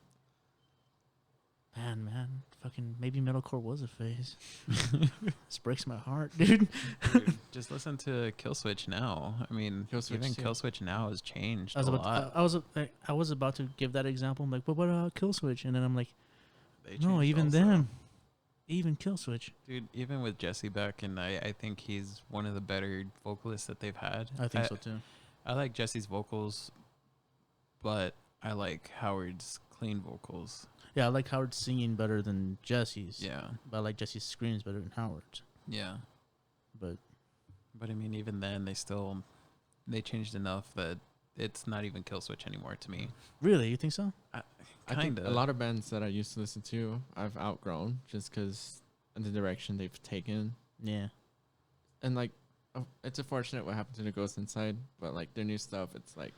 Man, fucking maybe metalcore was a phase. This breaks my heart, dude. Dude, just listen to Killswitch now. I mean, Killswitch even too. Killswitch now has changed I was a about lot. I was about to give that example. I'm like, but what about Killswitch? And then I'm like, They no, changed even also. then, even Killswitch. Dude, even with Jesse back, and I think he's one of the better vocalists that they've had. I think so too. I like Jesse's vocals, but I like Howard's clean vocals. Yeah, I like Howard's singing better than Jesse's. Yeah. But I like Jesse's screams better than Howard's. Yeah. But But I mean, even then, they changed enough that it's not even Killswitch anymore to me. really, you think so? I think Kind a of. lot of bands that I used to listen to, I've outgrown just because of the direction they've taken. Yeah. And like, it's unfortunate what happened to the Ghost Inside, but like their new stuff, it's like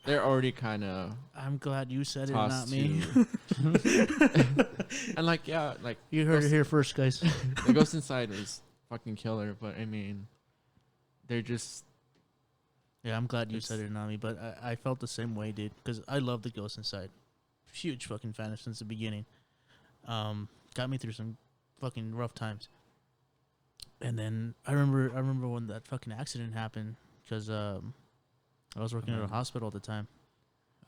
they're already kind of I'm glad you said it, tossed not me. and like, yeah, like You heard it here first, guys. the Ghost Inside was fucking killer, but I mean, they're just Yeah, I'm glad you It's- said it, not me. But I felt the same way, dude. Because I love the Ghost Inside. Huge fucking fan since the beginning. Got me through some fucking rough times. And then I remember when that fucking accident happened because I was working at a hospital at the time.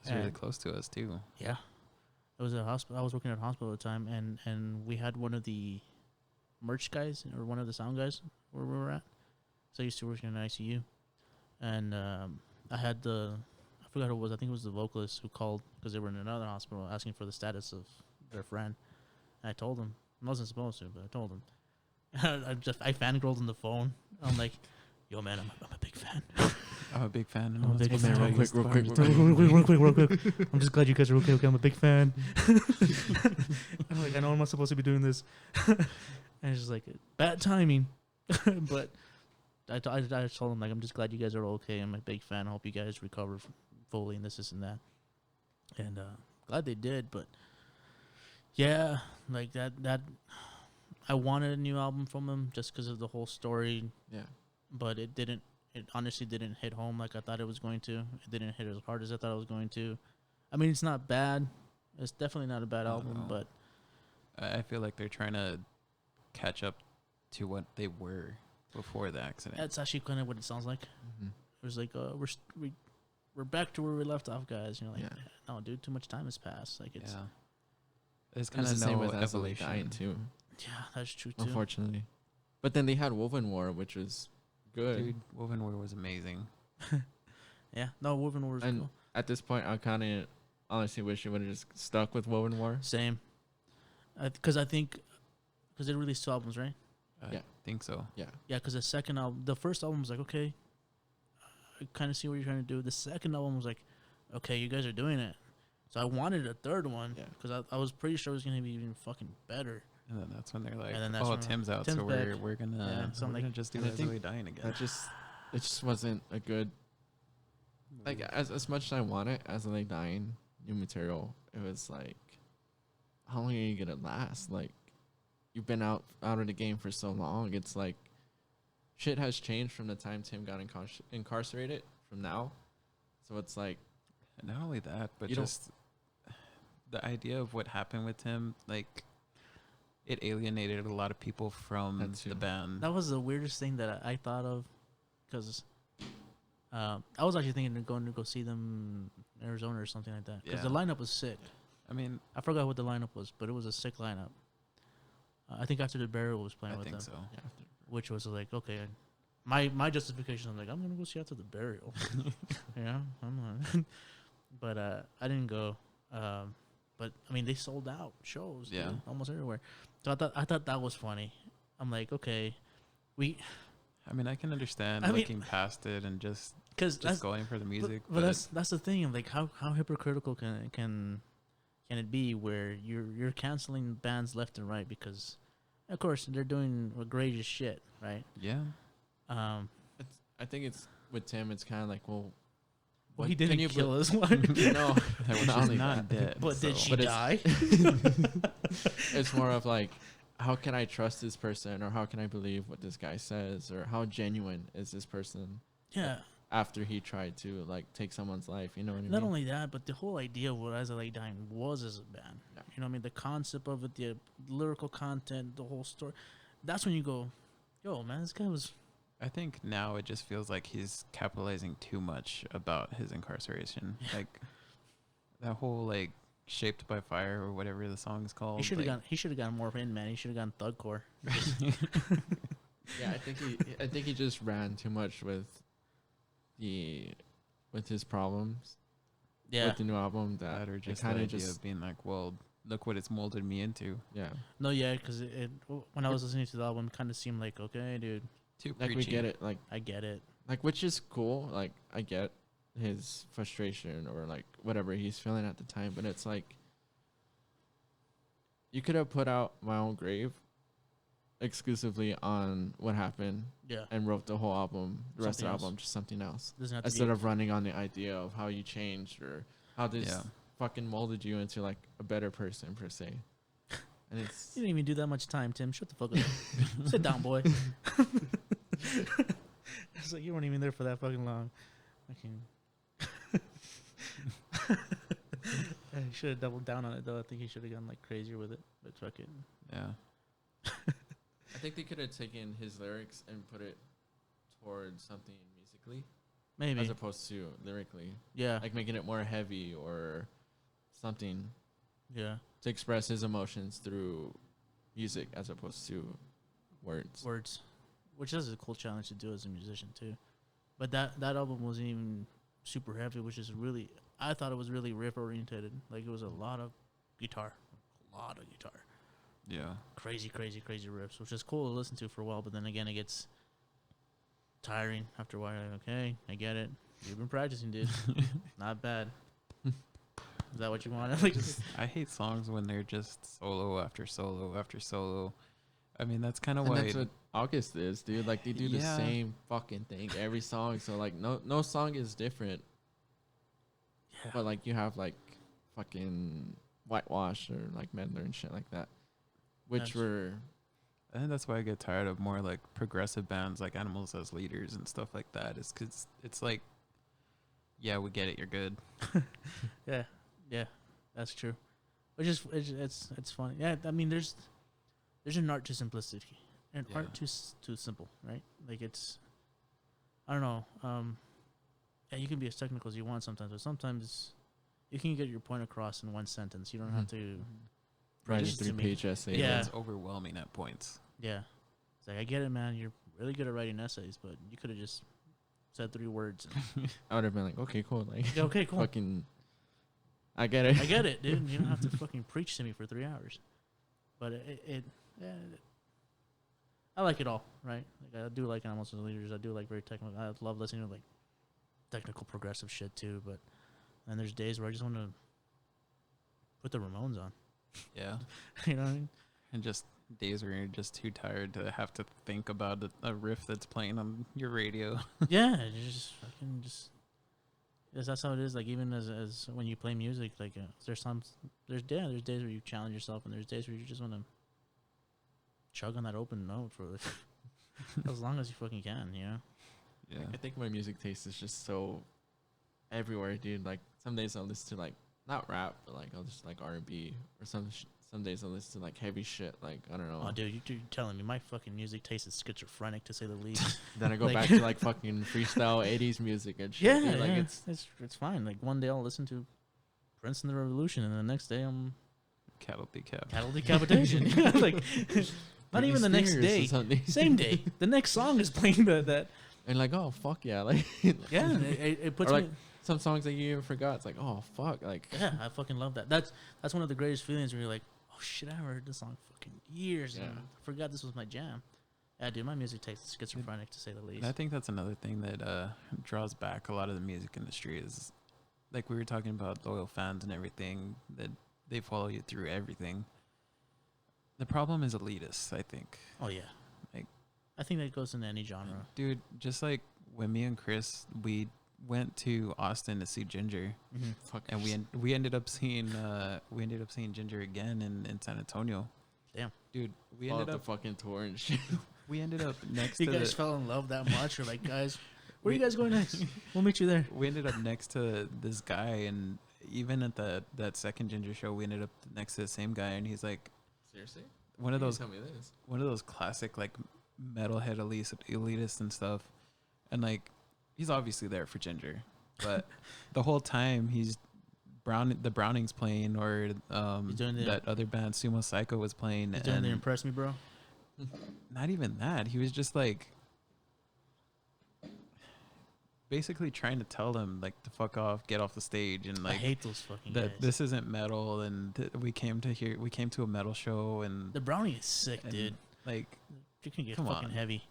It's really and- close to us, too. Yeah, it was a hospital. I was working at a hospital at the time, and we had one of the merch guys or one of the sound guys where we were at. So I used to work in an ICU, and I had I forgot who it was. I think it was the vocalist who called because they were in another hospital asking for the status of their friend. And I told him I wasn't supposed to, but I told him. I fangirled on the phone. I'm like, "Yo, man, I'm a big fan." I'm a big fan. I'm a big fan. Real quick. real quick. I'm just glad you guys are okay. I'm a big fan. I'm like, I know I'm not supposed to be doing this. And it's just like, bad timing. But I told him, like, I'm just glad you guys are okay. I'm a big fan. I hope you guys recover fully and this and that. And glad they did. But yeah, like that I wanted a new album from them just because of the whole story. yeah. But it didn't. It honestly didn't hit home like I thought it was going to. It didn't hit as hard as I thought it was going to. I mean, it's not bad. It's definitely not a bad album, No. but I feel like they're trying to catch up to what they were before the accident. that's actually kind of what it sounds like. Mm-hmm. It was like we're back to where we left off, guys. You know, like, Yeah. no, dude, too much time has passed. Like it's Yeah. There's Kind kind of of the same no with Azalea dying evolution. too, yeah, that's true too. unfortunately. But then they had Woven War, which was good. Dude, Woven War was amazing. Yeah, no, Woven War was And cool. at this point, I kind of honestly wish you would have just stuck with Woven War. Same, because I think because they released 2 albums, right? I Yeah. think so. Yeah. Yeah, because the first album was like, okay, I kind of see what you're trying to do. The second album was like, okay, you guys are doing it. So I wanted a third one Yeah. because I was pretty sure it was going to be even fucking better. And then that's when they're like, And then that's "Oh, when Tim's out, Tim's so back." we're gonna Yeah, so I'm we're like- gonna just do And I think Azalea dying again." It just wasn't a good, like, as much as I wanted Azalea dying new material, it was like, how long are you gonna last? Like, you've been out of the game for so long. It's like, shit has changed from the time Tim got incarcerated from now. So it's like, And not only that, but You don't- just the idea of what happened with him, like it alienated a lot of people from That too. the band. That was the weirdest thing that I thought of because I was actually thinking of going to go see them in Arizona or something like that because the Yeah. lineup was sick. I mean, I forgot what the lineup was, but it was a sick lineup. I think After the Burial was playing I with think them, so. Yeah. which was like, okay. My justification, I'm like, I'm gonna go see After the Burial. Yeah, I'm not. But I didn't go. But I mean, they sold out shows, Yeah. dude, almost everywhere. So I thought that was funny. I'm like, okay, I mean, I can understand I mean- looking past it and just because that's going for the music. but that's the thing. Like, how hypocritical can it be where you're canceling bands left and right because, of course, they're doing egregious shit, right? yeah. I think it's with Tim. It's kind of like, well, Well, he can didn't you kill be- his wife, no, Which not is only not that. dead. but did so- she But die? It's more of like, how can I trust this person, or how can I believe what this guy says, or how genuine is this person Yeah. after he tried to like take someone's life? You know what I mean? Not only that, but the whole idea of what As I Lay Dying was as a band. Yeah. You know what I mean? The concept of it, the lyrical content, the whole story. That's when you go, yo, man, this guy was. I think now it just feels like he's capitalizing too much about his incarceration. Like that whole like Shaped by Fire or whatever the song is called. He should have like, gone more in, man. He should have gone thugcore. Yeah, I think he just ran too much with his problems. Yeah. With the new album, that that or it just the kind idea of just of being like, well, look what it's molded me into. yeah. No, yeah, because when I was listening to the album, it kind of seemed like, okay, dude, Too Like preachy. we get it, like I get it. which is cool. Like I get his frustration or like whatever he's feeling at the time, but it's like you could have put out My Own Grave exclusively on what happened Yeah. and wrote the whole album, the rest of the Something else. album, just something else. Doesn't have to Instead be. of running on the idea of how you changed or how this Yeah. fucking molded you into like a better person per se. And it's You didn't even do that much time, Tim. Shut the fuck up. Sit down, boy. It's like you weren't even there for that fucking long. He should have doubled down on it though. I think he should have gone like crazier with it. But fuck it. Yeah. I think they could have taken his lyrics and put it towards something musically Maybe. as opposed to lyrically. Yeah. Like making it more heavy or something Yeah. to express his emotions through music as opposed to words. Words. Which is a cool challenge to do as a musician too. But that album wasn't even super heavy, which is really I thought it was really riff oriented. Like it was a lot of guitar. Yeah. Crazy riffs, which is cool to listen to for a while, but then again it gets tiring after a while. Like, okay, I get it. You've been practicing, dude. Not bad. Is that what you want? Like, I hate songs when they're just solo after solo after solo. I mean, that's kind of And why. that's what August is, dude. Like they do the Yeah. same fucking thing every song. So like no song is different. yeah. But like you have like fucking Whitewash or like Meddler and shit like that. Which That's- were I think that's why I get tired of more like progressive bands like Animals as Leaders and stuff like that. Is because it's like, yeah, we get it. You're good. Yeah, that's true. Which is it's funny. Yeah, I mean, there's an art to simplicity, and Yeah. art too simple, right? Like it's, I don't know. Yeah, you can be as technical as you want sometimes, but sometimes you can get your point across in one sentence. You don't have to. write a Just to me. 3-page essay. Yeah. It's overwhelming at points. Yeah, it's like I get it, man. You're really good at writing essays, but you could have just said 3 words. And, I would have been like, okay, cool. Like yeah, okay, cool. fucking I get it. I get it, dude. You don't have to fucking preach to me for 3 hours. But I like it all, right? Like I do like Animals as Leaders. I do like very technical. I love listening to like technical progressive shit too. But then there's days where I just want to put the Ramones on. Yeah. You know what I mean? And just days where you're just too tired to have to think about a riff that's playing on your radio. Yeah, you just fucking just. Yes, that's how it is. Like even as when you play music, like there's days where you challenge yourself, and there's days where you just want to chug on that open note for as long as you fucking can, you know. Yeah. I think my music taste is just so everywhere, dude. Like some days I'll listen to like not rap, but like I'll just like R&B, or some days I'll listen to like heavy shit. Like I don't know. Oh, dude, you're telling me my fucking music taste is schizophrenic to say the least. Then I go Like- back to like fucking freestyle 80s music and shit. Yeah, dude. Like yeah. it's It's fine. Like one day I'll listen to Princeton the Revolution, and the next day I'm Cattle decap. cattle decapitation. Yeah, like not even the next Spears or day, something. same day. The next song is playing that. And like, oh fuck yeah, like Yeah, it puts or like me. some songs that you even forgot. It's like, oh fuck, like Yeah, I fucking love that. That's one of the greatest feelings where you're like, oh shit, I haven't heard this song fucking years. And Yeah. I forgot this was my jam. Yeah, dude, my music taste is schizophrenic to say the least. And I think that's another thing that draws back a lot of the music industry is, like we were talking about loyal fans and everything, that they follow you through everything. The problem is elitist, I think. Oh yeah, Like, I think that goes into any genre. dude, just like when me and Chris, we went to Austin to see Ginger, Mm-hmm. fuck. and we ended up seeing Ginger again in San Antonio. Damn, Dude, we All ended the up fucking tour and shit. we ended up next you to guys the, fell in love that much? Or like, guys, where are you guys going next? We'll meet you there. we ended up next to this guy, and even at that second Ginger show, we ended up next to the same guy, and he's like Seriously? one of those Tell me this. one of those classic like metalhead elitists and stuff, and like he's obviously there for Ginger, but the whole time he's the Brownings playing, or that other band Sumo Psycho was playing, He's doing and the impress me, bro. not even that, he was just like basically trying to tell them like to fuck off, get off the stage, and I like hate those fucking that guys. this isn't metal, and we came to a metal show, and The brownie is sick, and, dude. like, You can get come fucking on. heavy.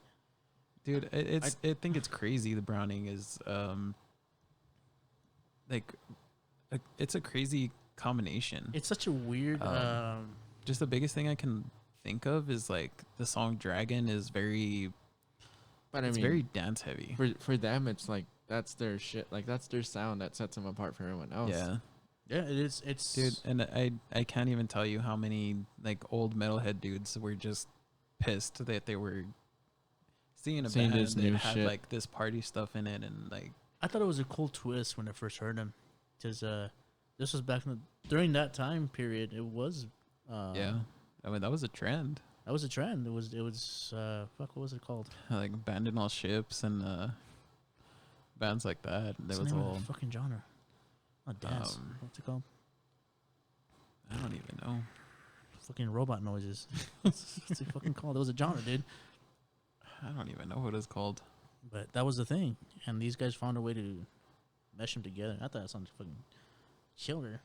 dude, I think it's crazy. The Browning is like it's a crazy combination. It's such a weird. Just the biggest thing I can think of is like the song Dragon is very But I it's mean, very dance heavy. for them, it's like that's their shit. Like that's their sound that sets them apart from everyone else. Yeah. Yeah, it is. It's Dude, and I can't even tell you how many like old metalhead dudes were just pissed that they were seeing a Seeing band this that new had shit. like this party stuff in it, and like I thought it was a cool twist when I first heard him, because this was back during that time period. It was yeah, I mean that was a trend. that was a trend. It was fuck, what was it called? Like Abandon All Ships and bands like that. What's That the was name of all. the fucking genre? Not dance. What's it called? I don't even know. Fucking robot noises. What's it fucking called? It was a genre, dude. I don't even know what it's called. But that was the thing, and these guys found a way to mesh them together. I thought that sounded fucking killer.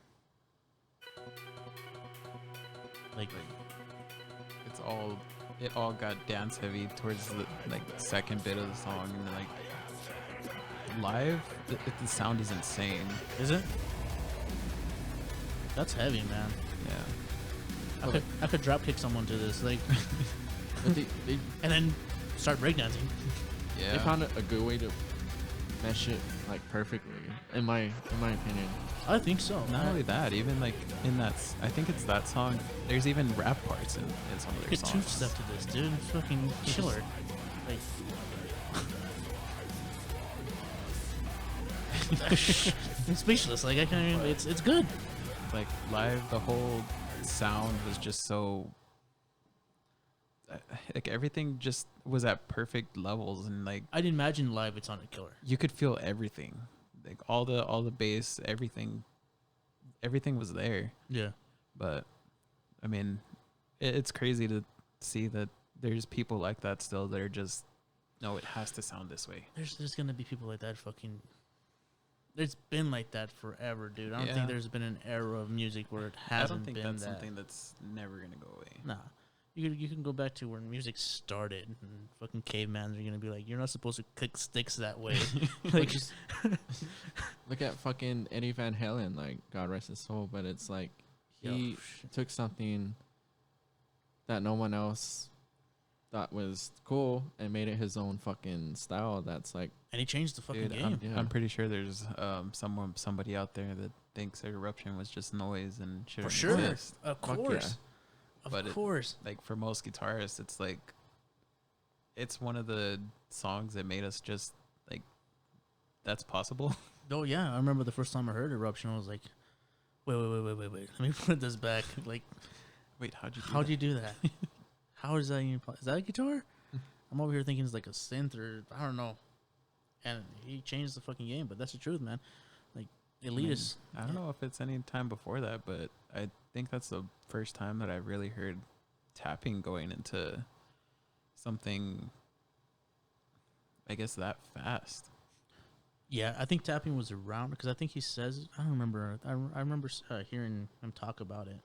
Like, It all got dance heavy towards the like second bit of the song, and then, like live, the sound is insane. is it? That's heavy, man. Yeah. I could drop kick someone to this, like, But they and then start breakdancing. Yeah. they found a good way to mesh it like perfectly. In my opinion. I think so. Not only that, even like in that, I think it's that song. There's even rap parts in some of you their could songs. two-step to this, dude. It's fucking killer. Like, I'm speechless. Like, I can't even, it's good. Like live, the whole sound was just so. Like everything just was at perfect levels, and like I'd imagine live it sounded killer. you could feel everything, like all the bass, everything was there. Yeah. But I mean, it's crazy to see that there's people like that still that are just, no, it has to sound this way. There's gonna be people like that fucking. There's been like that forever, dude. I don't Yeah. think there's been an era of music where it I hasn't don't think been that's that. something that's never gonna go away. Nah. You can go back to where music started, and fucking cavemans are gonna be like, you're not supposed to click sticks that way. Like, Look at fucking Eddie Van Halen, like God rest his soul, but it's like Yo, he took something that no one else thought was cool and made it his own fucking style. That's like, and he changed the fucking Dude, game. Yeah. I'm pretty sure there's somebody out there that thinks that Eruption was just noise and shouldn't For sure. exist. Of Fuck course. But Of course. Like for most guitarists, it's like it's one of the songs that made us just like that's possible. Oh yeah, I remember the first time I heard Eruption, I was like, wait. Let me put this back. Like, Wait, how'd you do that? How is that even? Is that a guitar? I'm over here thinking it's like a synth or I don't know. And he changed the fucking game, but that's the truth, man. Like, elitist. I don't know if it's any time before that, but I think that's the first time that I really heard tapping going into something, I guess, that fast. Yeah, I think tapping was around because I think he says I don't remember. I remember hearing him talk about it.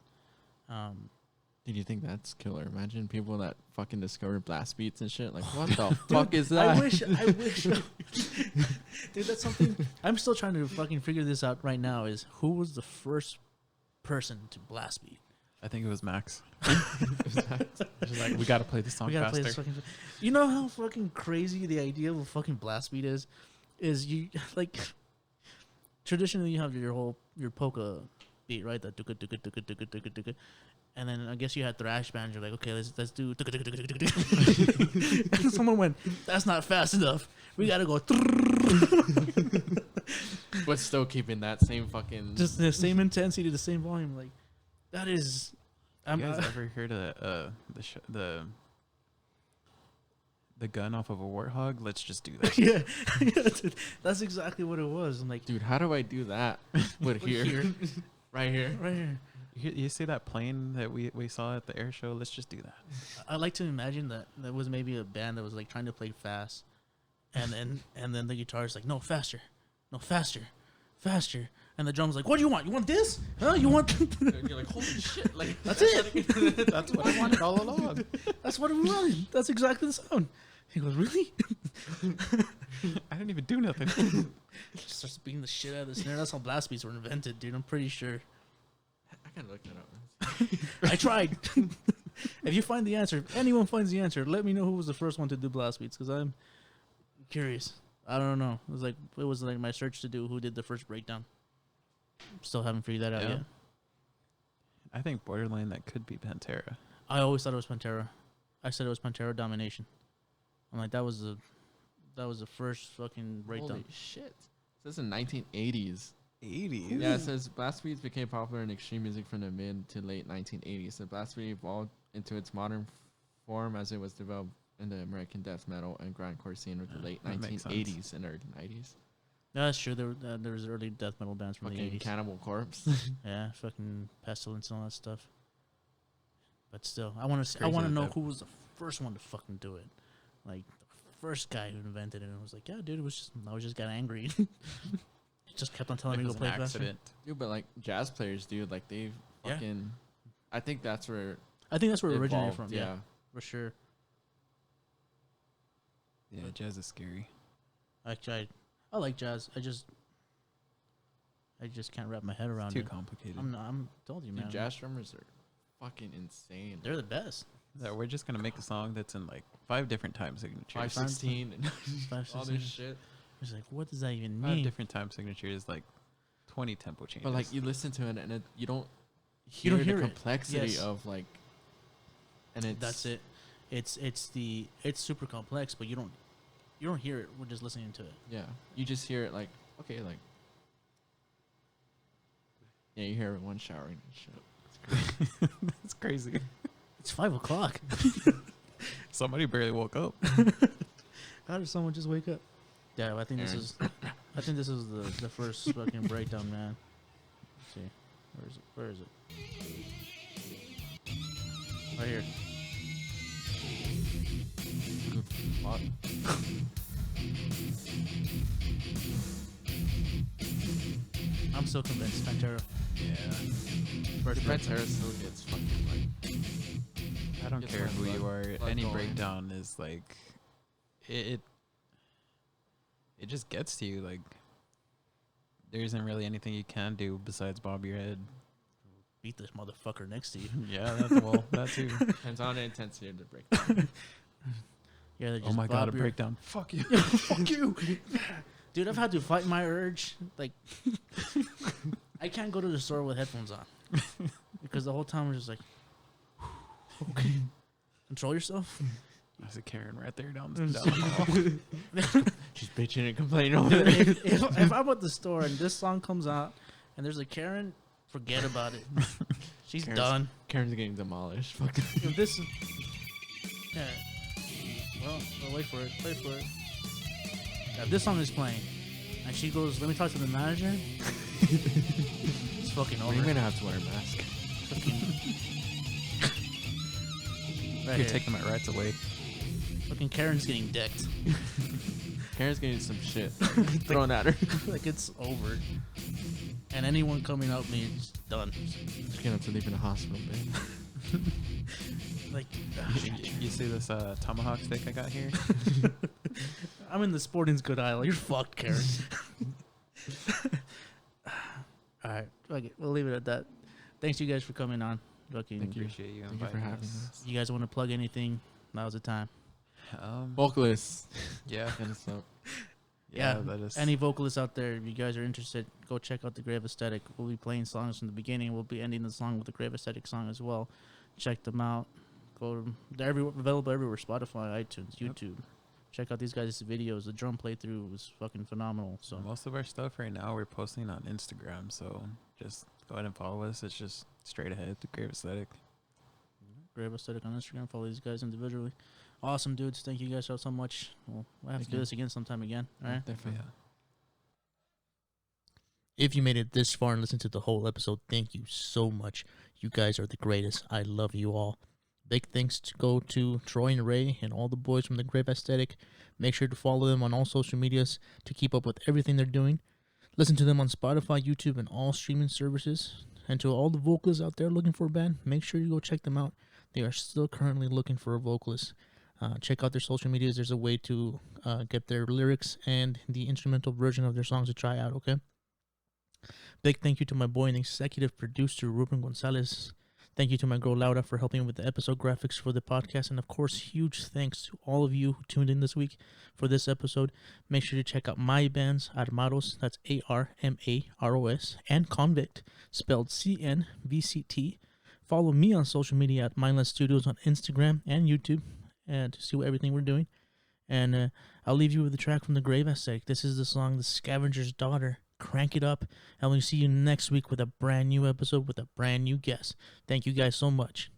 Did you think that's killer? Imagine people that fucking discover blast beats and shit. Like, what the fuck is that? I wish. Dude, that's something. I'm still trying to fucking figure this out right now. Is who was the first person to blast beat? I think it was Max. Just like, we got to play this song faster. Play this fucking. You know how fucking crazy the idea of a fucking blast beat is? Is you like traditionally you have your polka beat, right? The tuka, and then I guess you had thrash bands. You're like, okay, let's do. And someone went, that's not fast enough. We gotta go. But still keeping that same fucking just the same intensity, the same volume. Like that is. You guys ever heard of the gun off of a warthog? Let's just do that. Yeah, dude, that's exactly what it was. I'm like, dude, how do I do that? With here, right here. You see that plane that we saw at the air show? Let's just do that. I like to imagine that was maybe a band that was like trying to play fast, and then the guitarist like, no, faster, and the drum's like, what do you want? You want this? Huh? You want? You're like, holy shit! Like that's it. That's what I wanted all along. That's what we wanted. That's exactly the sound. He goes, really? I didn't even do nothing. Just starts beating the shit out of the snare. That's how blast beats were invented, dude. I'm pretty sure. I gotta look that up. I tried. If you find the answer, if anyone finds the answer, let me know who was the first one to do blast beats, because I'm curious. I don't know. It was like my search to do who did the first breakdown. Still haven't figured that out yet. I think borderline that could be Pantera. I always thought it was Pantera. I said it was Pantera Domination. I'm like, that was the first fucking breakdown. Holy shit! It says in 1980s. 80s? Yeah, it says blast beats became popular in extreme music from the mid to late 1980s. The blast beat evolved into its modern form as it was developed in the American death metal and grindcore scene with the late 1980s and early 90s. No, that's true. There was early death metal bands from fucking the 80s. Cannibal Corpse. Yeah, fucking Pestilence and all that stuff. But still, I want to know who was the first one to fucking do it. Like the first guy who invented it. And I was like, yeah, dude, I was just got angry. Just kept on telling me to go play faster. Dude, but like jazz players, dude, like they've fucking. I think that's where it originated from. Yeah, for sure. Yeah, jazz is scary. Actually, I like jazz. I just can't wrap my head around it. Too complicated. I'm told you, man. Dude, jazz drummers are fucking insane. They're the best. So we're just gonna make a song that's in like 5 different time signatures. 5/16 and 5/16. all this shit. It's like, what does that even 5 mean? different time signatures, like 20 tempo changes. But like you listen to it and you don't hear the complexity of like, and it's that's it. It's super complex, but you don't hear it. We're just listening to it. Yeah, you just hear it like, okay, like, yeah, you hear everyone showering and shit. That's crazy. It's 5 o'clock. Somebody barely woke up. How did someone just wake up? Yeah, I think this is the first fucking breakdown, man. Let's see, where is it? Right here. Good fuck. I'm still convinced, Pantera. Yeah. First Pantera still gets fucking like. I don't care who you are. Any breakdown is like, it just gets to you. Like, there isn't really anything you can do besides bob your head. Beat this motherfucker next to you. Yeah, that too. Depends on the intensity of the breakdown. Yeah, they just oh my god, a breakdown. Fuck you. Fuck you. Dude, I've had to fight my urge. Like, I can't go to the store with headphones on. Because the whole time I'm just like, okay, control yourself. There's a Karen right there down the hall. She's bitching and complaining over there. If I'm at the store and this song comes out and there's a Karen, forget about it. She's done. Karen's getting demolished. Fuck. If this is, yeah. Well, wait for it. Wait for it. If this song is playing and she goes, let me talk to the manager, It's fucking over. You're gonna have to wear a mask. Right You're here. taking my rights away. Fucking Karen's getting decked. Karen's getting some shit thrown at her. Like it's over. And anyone coming out me is done. She's gonna have to leave in a hospital bed. Like You see this tomahawk steak I got here? I'm in the sporting's good aisle. You're fucked, Karen. All right, okay, we'll leave it at that. Thanks you guys for coming on. Fucking, Thank you. Appreciate you Thank you for inviting having us. us. you guys want to plug anything? Now's the time. Vocalists. Yeah. Hit us up. Yeah, that is. Any vocalists out there, if you guys are interested, go check out the Grave Aesthetic. We'll be playing songs from the beginning. We'll be ending the song with the Grave Aesthetic song as well. Check them out. They're available everywhere: Spotify, iTunes, YouTube. Check out these guys' videos. The drum playthrough was fucking phenomenal. So Most of our stuff right now we're posting on Instagram, so just go ahead and follow us. It's just straight ahead to Grave Aesthetic. Grave Aesthetic on Instagram. Follow these guys individually. Awesome dudes. Thank you guys so much. We'll have to do this again sometime again. All right. Definitely. If you made it this far and listened to the whole episode, thank you so much. You guys are the greatest. I love you all. Big thanks to go to Troy and Ray and all the boys from the Grave Aesthetic. Make sure to follow them on all social medias to keep up with everything they're doing. Listen to them on Spotify, YouTube, and all streaming services. And to all the vocalists out there looking for a band, make sure you go check them out. They are still currently looking for a vocalist. Check out their social medias. There's a way to get their lyrics and the instrumental version of their songs to try out, okay? Big thank you to my boy and executive producer, Ruben Gonzalez. Thank you to my girl, Laura, for helping with the episode graphics for the podcast. And, of course, huge thanks to all of you who tuned in this week for this episode. Make sure to check out my bands, Armaros, that's Armaros, and Convict, spelled CNVCT. Follow me on social media at Mindless Studios on Instagram and YouTube and to see everything we're doing. And I'll leave you with a track from the Grave Aesthetic. This is the song The Scavenger's Daughter. Crank it up, and we'll see you next week with a brand new episode with a brand new guest. Thank you guys so much.